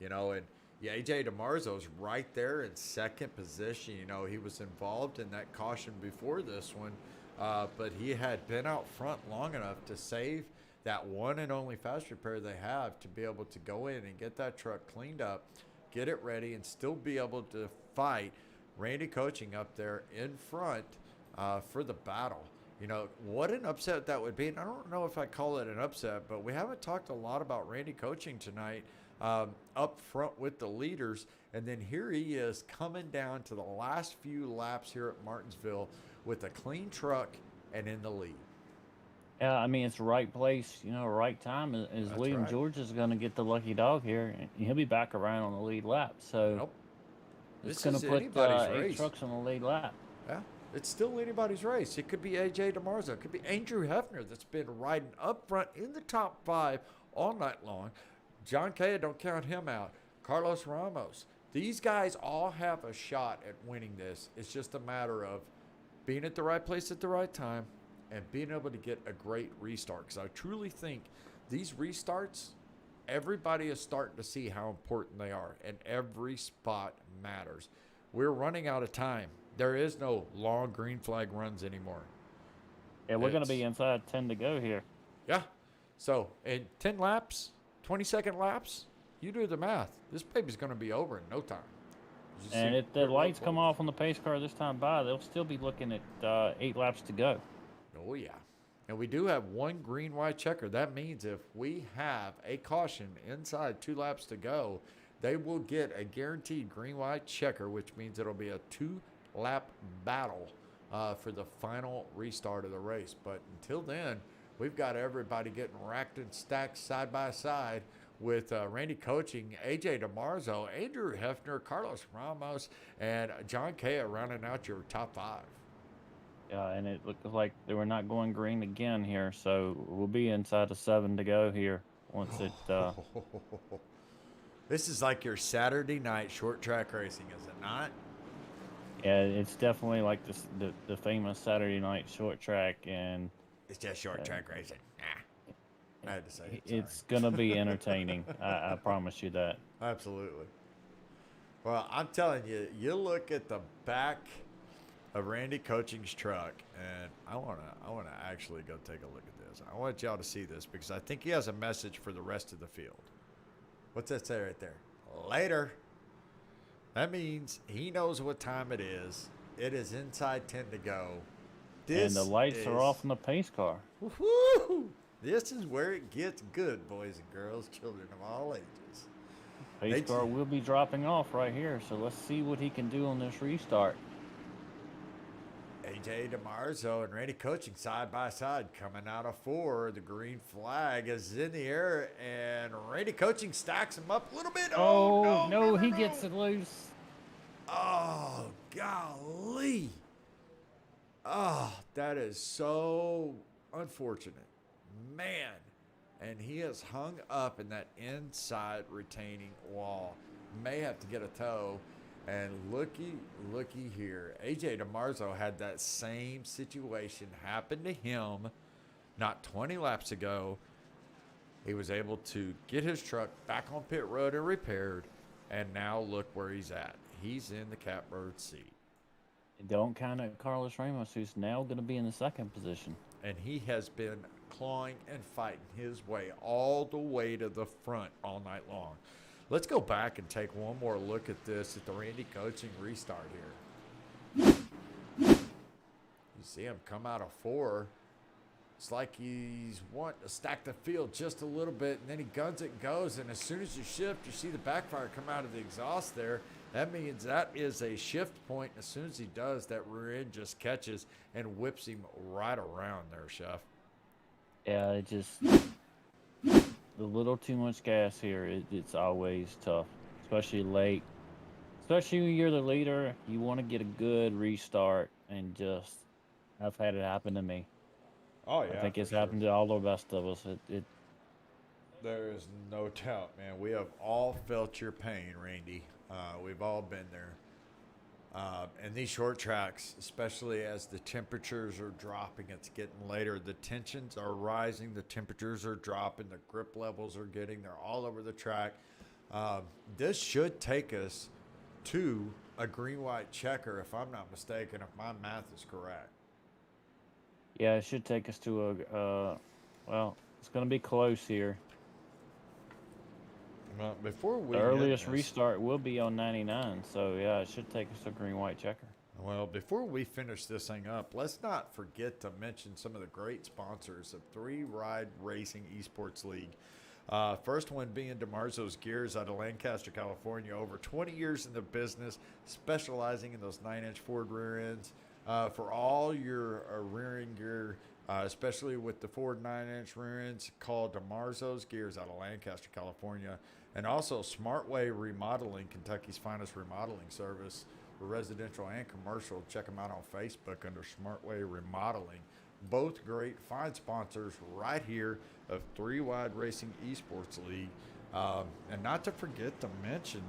You know, and AJ Dimarzo's right there in 2nd position. You know, he was involved in that caution before this one, but he had been out front long enough to save that one and only fast repair they have to be able to go in and get that truck cleaned up, get it ready, and still be able to fight Randy Coaching up there in front for the battle. You know, what an upset that would be. And I don't know if I call it an upset, but we haven't talked a lot about Randy Coaching tonight up front with the leaders. And then here he is coming down to the last few laps here at Martinsville with a clean truck and in the lead. Yeah, I mean, it's the right place, right time. As William right. George is going to get the lucky dog here, and he'll be back around on the lead lap. So it's going to put 8 trucks on the lead lap. Yeah. It's still anybody's race. It could be AJ Dimarzo. It could be Andrew Hefner that's been riding up front in the top 5 all night long. John Kaya, don't count him out. Carlos Ramos. These guys all have a shot at winning this. It's just a matter of being at the right place at the right time and being able to get a great restart. Because I truly think these restarts, everybody is starting to see how important they are, and every spot matters. We're running out of time. There is no long green flag runs anymore. Yeah, we're going to be inside 10 to go here. Yeah. So, in 10 laps, 20-second laps, you do the math. This baby's going to be over in no time. And if the lights come off on the pace car this time by, they'll still be looking at 8 laps to go. Oh, yeah. And we do have 1 green-white checker. That means if we have a caution inside 2 laps to go, they will get a guaranteed green-white checker, which means it'll be a 2-lap battle for the final restart of the race. But until then, we've got everybody getting racked and stacked side by side with Randy Coaching, AJ Dimarzo, Andrew Hefner, Carlos Ramos, and John Kaya rounding out your top 5. Yeah, and it looks like they were not going green again here, so we'll be inside of 7 to go here once it. This is like your Saturday night short track racing, is it not? Yeah, it's definitely like the famous Saturday night short track, and it's just short track racing. I had to say it. It's gonna be entertaining. I promise you that. Absolutely. Well, I'm telling you, you look at the back of Randy Coaching's truck, and I wanna actually go take a look at this. I want y'all to see this because I think he has a message for the rest of the field. What's that say right there? Later. That means he knows what time it is. It is inside 10 to go. And the lights are off on the pace car. Woo-hoo! This is where it gets good, boys and girls, children of all ages. Pace car will be dropping off right here, so let's see what he can do on this restart. AJ Dimarzo and Randy Coaching side by side coming out of 4. The green flag is in the air, and Randy Coaching stacks him up a little bit. Oh, no, he gets it loose. Oh, golly. Oh, that is so unfortunate. Man. And he is hung up in that inside retaining wall. May have to get a tow. And looky here. AJ Dimarzo had that same situation happen to him not 20 laps ago. He was able to get his truck back on pit road and repaired, and now look where he's at. He's in the catbird seat. Don't count out Carlos Ramos, who's now going to be in the second position. And he has been clawing and fighting his way all the way to the front all night long. Let's go back and take one more look at this at the Randy coaching restart here. You see him come out of 4. It's like he's wanting to stack the field just a little bit, and then he guns it and goes. And as soon as you shift, you see the backfire come out of the exhaust there. That means that is a shift point. As soon as he does, that rear end just catches and whips him right around there, Chef. Yeah, it just a little too much gas here. It's always tough, especially late. Especially when you're the leader, you want to get a good restart, and just I've had it happen to me. Oh yeah, I think it's happened to all the best of us. There is no doubt, man. We have all felt your pain, Randy. We've all been there. And these short tracks, especially as the temperatures are dropping, it's getting later. The tensions are rising. The temperatures are dropping. The grip levels are getting. They're all over the track. This should take us to a green-white checker, if I'm not mistaken, if my math is correct. Yeah, it should take us to well, it's going to be close here. Well, before we the earliest restart will be on 99, so yeah, it should take us to a green-white checker. Well, before we finish this thing up, let's not forget to mention some of the great sponsors of 3Ride Racing Esports League. First one being Dimarzo's Gears out of Lancaster, California. Over 20 years in the business, specializing in those 9-inch Ford rear ends. For all your rear end gear, especially with the Ford 9-inch rear ends, call Dimarzo's Gears out of Lancaster, California. And also Smartway Remodeling, Kentucky's finest remodeling service for residential and commercial. Check them out on Facebook under Smartway Remodeling. Both great, fine sponsors right here of 3Ride Racing Esports League. And not to forget to mention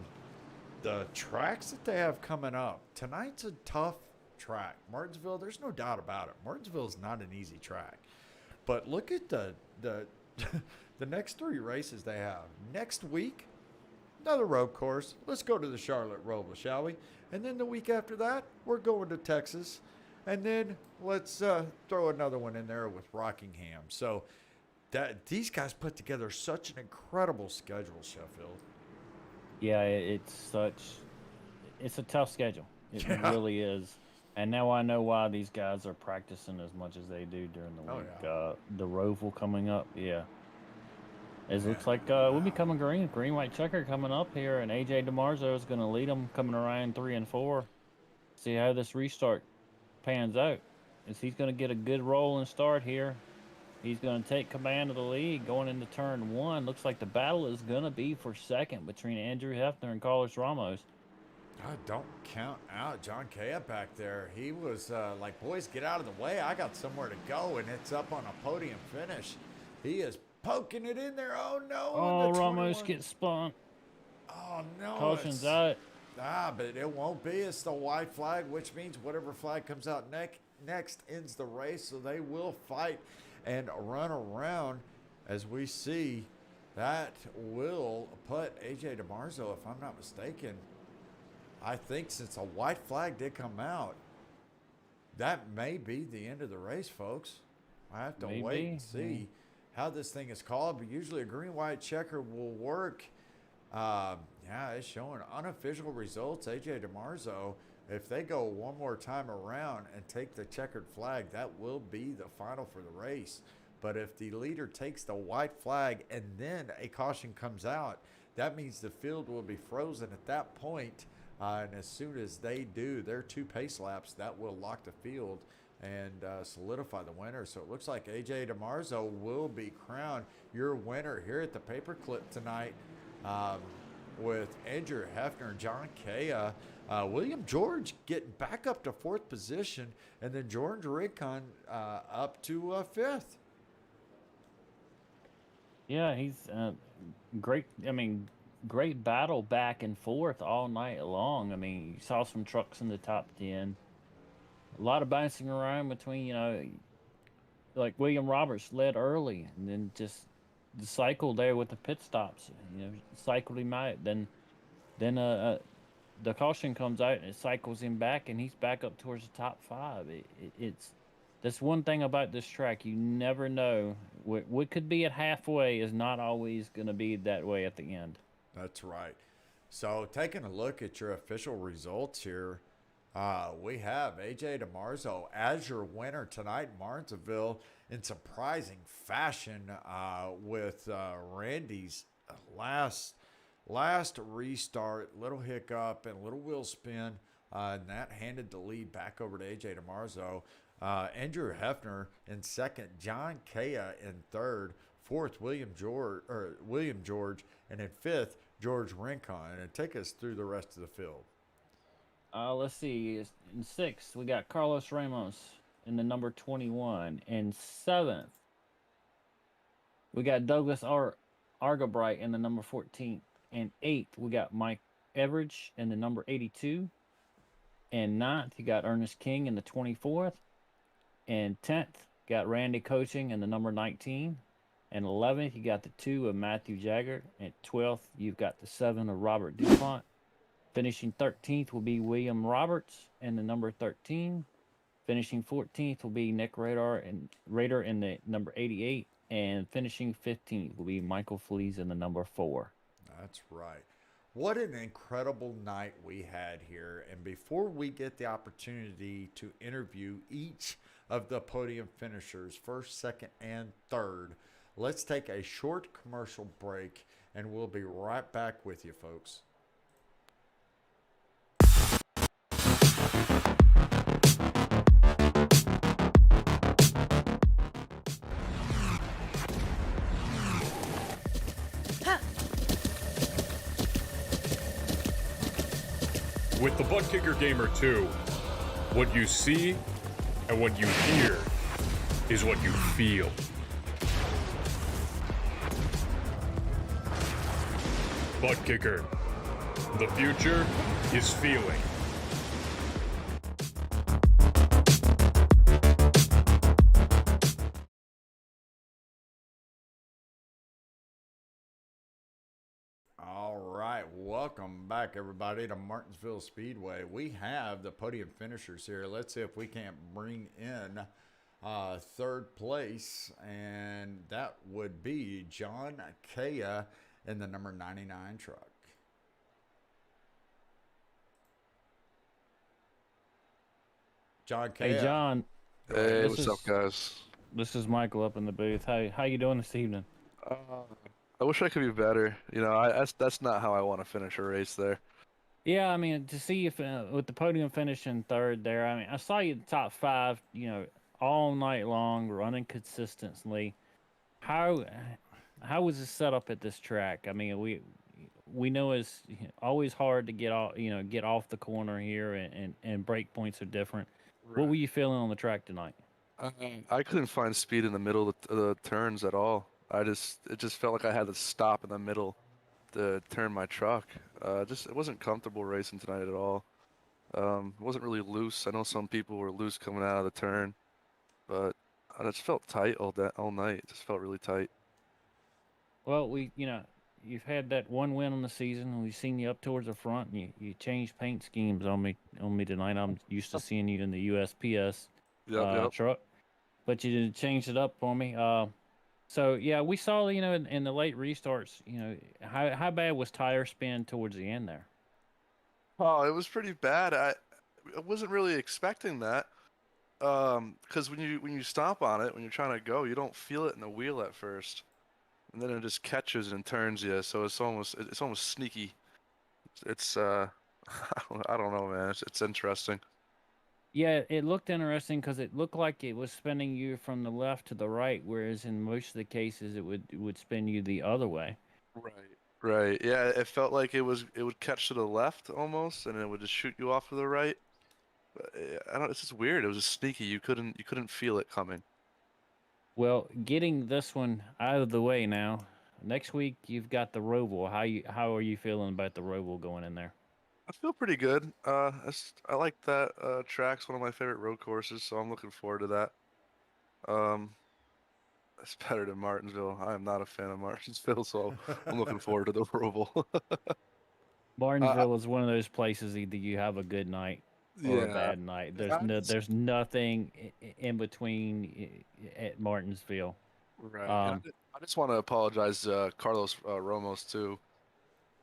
the tracks that they have coming up. Tonight's a tough track. Martinsville, there's no doubt about it. Martinsville is not an easy track. But look at the the next 3 races they have. Next week, another road course. Let's go to the Charlotte Roval, shall we? And then the week after that, we're going to Texas. And then let's throw another one in there with Rockingham. So these guys put together such an incredible schedule, Sheffield. Yeah, it's a tough schedule. It really is. And now I know why these guys are practicing as much as they do during the week. Yeah. The Roval coming up, yeah. It looks like we'll be coming green-white checker coming up here, and AJ Dimarzo is going to lead them coming around 3 and 4. See how this restart pans out. He's going to get a good roll and start here. He's going to take command of the lead going into turn 1. Looks like the battle is going to be for second between Andrew Hefner and Carlos Ramos. Don't count out John Kaya back there. He was like, boys, get out of the way. I got somewhere to go, and it's up on a podium finish. He is poking it in there. Oh, no. Oh, Ramos gets spun. Oh, no. Caution's out. But it won't be. It's the white flag, which means whatever flag comes out next ends the race. So they will fight and run around. As we see, that will put AJ Dimarzo, if I'm not mistaken, I think since a white flag did come out, that may be the end of the race, folks. I have to wait and see how this thing is called. But usually a green-white checker will work. It's showing unofficial results. AJ Dimarzo, if they go one more time around and take the checkered flag, that will be the final for the race. But if the leader takes the white flag and then a caution comes out, that means the field will be frozen at that point. And as soon as they do their 2 pace laps, that will lock the field and solidify the winner. So it looks like AJ Dimarzo will be crowned your winner here at the Paperclip tonight with Andrew Hefner and John Kaya. William George getting back up to 4th position, and then George Rickon up to 5th. Yeah, he's great. I mean, great battle back and forth all night long. I mean, you saw some trucks in the top 10. A lot of bouncing around between, like William Roberts led early and then just the cycle there with the pit stops. You know, cycled him out. Then the caution comes out and it cycles him back, and he's back up towards the top 5. It's that's one thing about this track. You never know what could be at halfway is not always going to be that way at the end. That's right. So, taking a look at your official results here, we have AJ Dimarzo as your winner tonight, Martinsville, in surprising fashion with Randy's last restart, little hiccup and little wheel spin, and that handed the lead back over to AJ Dimarzo. Andrew Hefner in second, John Kea in third, fourth William George, and in fifth George Rincon. And take us through the rest of the field. Let's see. In sixth, we got Carlos Ramos in the number 21. In seventh, we got Douglas Argabright in the number 14. In eighth, we got Mike Everidge in the number 82. And ninth, you got Ernest King in the 24th. And 10th, got Randy Coaching in the number 19. And 11th, you got the 2 of Matthew Jagger. And 12th, you've got the 7 of Robert DuPont. Finishing 13th will be William Roberts in the number 13. Finishing 14th will be Nick Radar in the number 88. And finishing 15th will be Michael Flees in the number 4. That's right. What an incredible night we had here. And before we get the opportunity to interview each of the podium finishers, first, second, and third, let's take a short commercial break, and we'll be right back with you, folks. With the Butt Kicker Gamer 2, what you see and what you hear is what you feel. Butt Kicker. The future is feeling. All right, welcome back, everybody, to Martinsville Speedway. We have the podium finishers here. Let's see if we can't bring in third place, and that would be John Kea in the number 99 truck. John Kea. Hey, John. Hey, what's up, guys? This is Michael up in the booth. How you doing this evening? I wish I could be better. You know, that's not how I want to finish a race there. Yeah, I mean, to see if with the podium finishing third there, I mean, I saw you in the top 5, you know, all night long, running consistently. How was the setup at this track? I mean, we know it's always hard to get off the corner here, and break points are different. Right. What were you feeling on the track tonight? I couldn't find speed in the middle of the turns at all. It just felt like I had to stop in the middle to turn my truck. It wasn't comfortable racing tonight at all. It wasn't really loose. I know some people were loose coming out of the turn, but I just felt tight all night. It just felt really tight. Well, you've had that one win on the season, and we've seen you up towards the front, and you changed paint schemes on me tonight. I'm used to seeing you in the USPS truck, but you didn't change it up for me. So yeah, we saw in the late restarts, how bad was tire spin towards the end there? Oh, it was pretty bad. I wasn't really expecting that, because when you stomp on it when you're trying to go, you don't feel it in the wheel at first, and then it just catches and turns you. So it's almost sneaky. It's I don't know, man. It's interesting. Yeah, it looked interesting because it looked like it was spinning you from the left to the right, whereas in most of the cases it would spin you the other way. Right. Yeah, it felt like it would catch to the left almost, and it would just shoot you off to the right. But it's just weird. It was just sneaky. You couldn't feel it coming. Well, getting this one out of the way now. Next week you've got the Roval. How are you feeling about the Roval going in there? I feel pretty good. I like that track's one of my favorite road courses, so I'm looking forward to that. It's better than Martinsville. I am not a fan of Martinsville, so I'm looking forward to the Roval. Martinsville is one of those places either you have a good night or a Yeah. bad night. That's There's nothing in between at Martinsville. right. And Um, I just want to apologize to Carlos Ramos too.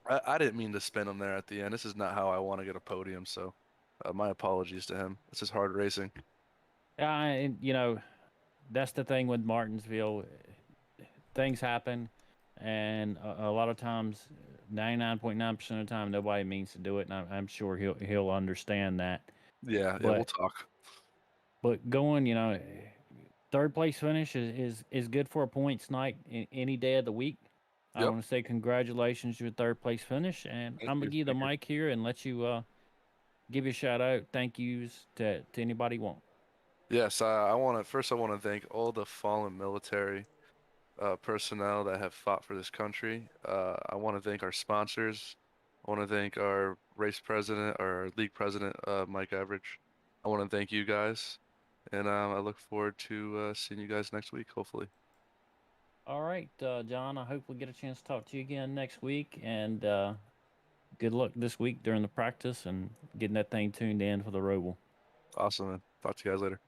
I didn't mean to spin him there at the end. This is not how I want to get a podium, so my apologies to him. This is hard racing. and that's the thing with Martinsville. Things happen, and a lot of times, 99.9% of the time, nobody means to do it, and I'm sure he'll understand that. Yeah, we'll talk. But going, third place finish is good for a points night any day of the week. I Yep. want to say congratulations to your third place finish, and I'm gonna give you the mic here and let you give you a shout out, thank yous to anybody you want. Yes, I want to thank all the fallen military personnel that have fought for this country. I want to thank our sponsors. I want to thank our race president, our league president, Mike Average. I want to thank you guys, and I look forward to seeing you guys next week, hopefully. All right, John, I hope we get a chance to talk to you again next week, and good luck this week during the practice and getting that thing tuned in for the Roval. Awesome, man. Talk to you guys later.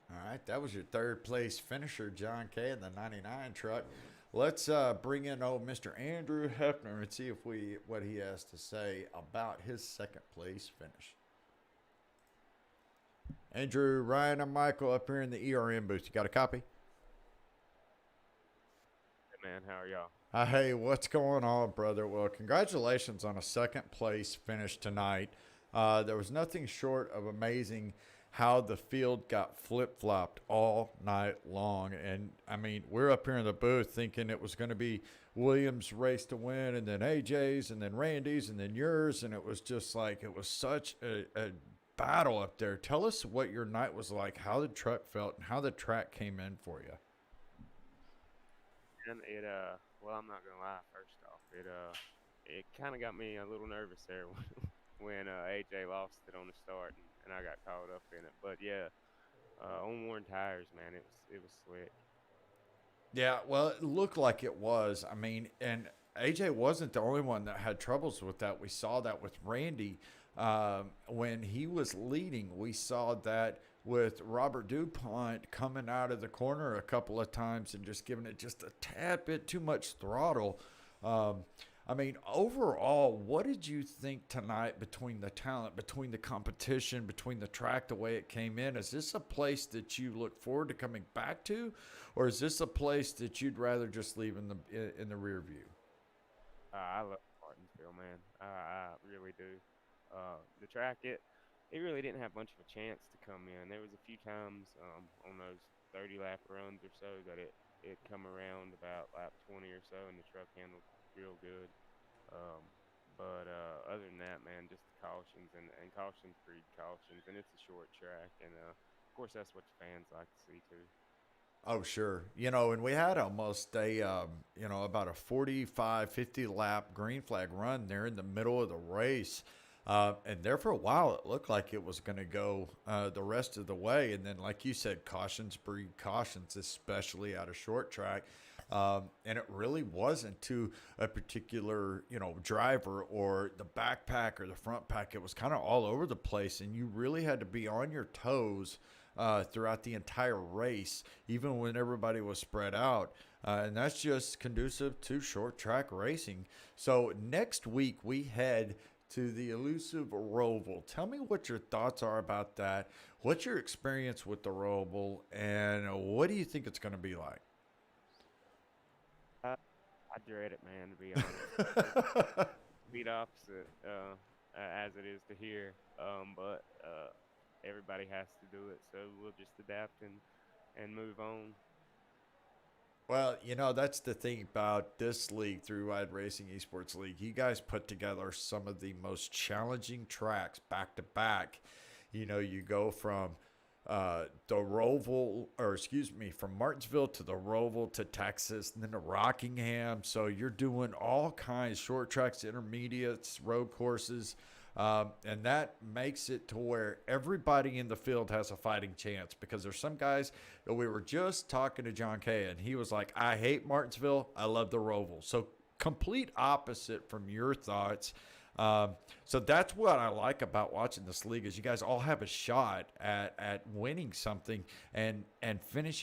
All right, that was your third place finisher, John K. in the 99 truck. Let's bring in old Mr. Andrew Hefner and see what he has to say about his second place finish. Andrew, Ryan, and Michael up here in the ERM booth. You got a copy? Hey man, how are y'all? Hey, what's going on, brother? Well, congratulations on a second place finish tonight. There was nothing short of amazing how the field got flip-flopped all night long. And, I mean, we're up here in the booth thinking it was going to be Williams' race to win and then AJ's and then Randy's and then yours. And it was just like it was such a battle up there. Tell us what your night was like, how the truck felt, and how the track came in for you. And well, I'm not gonna lie. First off, it kind of got me a little nervous there when AJ lost it on the start, and I got caught up in it. But yeah, on worn tires, man, it was slick. Yeah, well, it looked like it was. I mean, and AJ wasn't the only one that had troubles with that. We saw that with Randy when he was leading. We saw that with Robert DuPont coming out of the corner a couple of times and just giving it just a tad bit too much throttle. I mean, overall, what did you think tonight between the talent, between the competition, between the track, the way it came in? Is this a place that you look forward to coming back to, or is this a place that you'd rather just leave in the rear view? I love Martinsville, man. I really do. The track, it really didn't have much of a chance to come in. There was a few times on those 30-lap runs or so that it come around about lap 20 or so, and the truck handled real good. But other than that, man, just the cautions and cautions breed cautions, and it's a short track, and of course that's what the fans like to see too. Oh, sure. And we had almost about a 45, 50 lap green flag run there in the middle of the race. And there for a while, it looked like it was going to go the rest of the way. And then, like you said, cautions breed cautions, especially out of short track. And it really wasn't to a particular, driver or the backpack or the front pack. It was kind of all over the place. And you really had to be on your toes throughout the entire race, even when everybody was spread out. And that's just conducive to short track racing. So next week, we head to the elusive Roval. Tell me what your thoughts are about that. What's your experience with the Roval, and what do you think it's going to be like? I dread it, man, to be honest. Beat opposite as it is to here, but everybody has to do it, so we'll just adapt and move on. Well, that's the thing about this league, Through Ride Racing Esports League. You guys put together some of the most challenging tracks back to back. You go from from Martinsville to the Roval to Texas and then to Rockingham. So you're doing all kinds, short tracks, intermediates, road courses. And that makes it to where everybody in the field has a fighting chance, because there's some guys that we were just talking to John Kay, and he was like, I hate Martinsville. I love the Roval. So complete opposite from your thoughts. So that's what I like about watching this league, is you guys all have a shot at winning something and finishing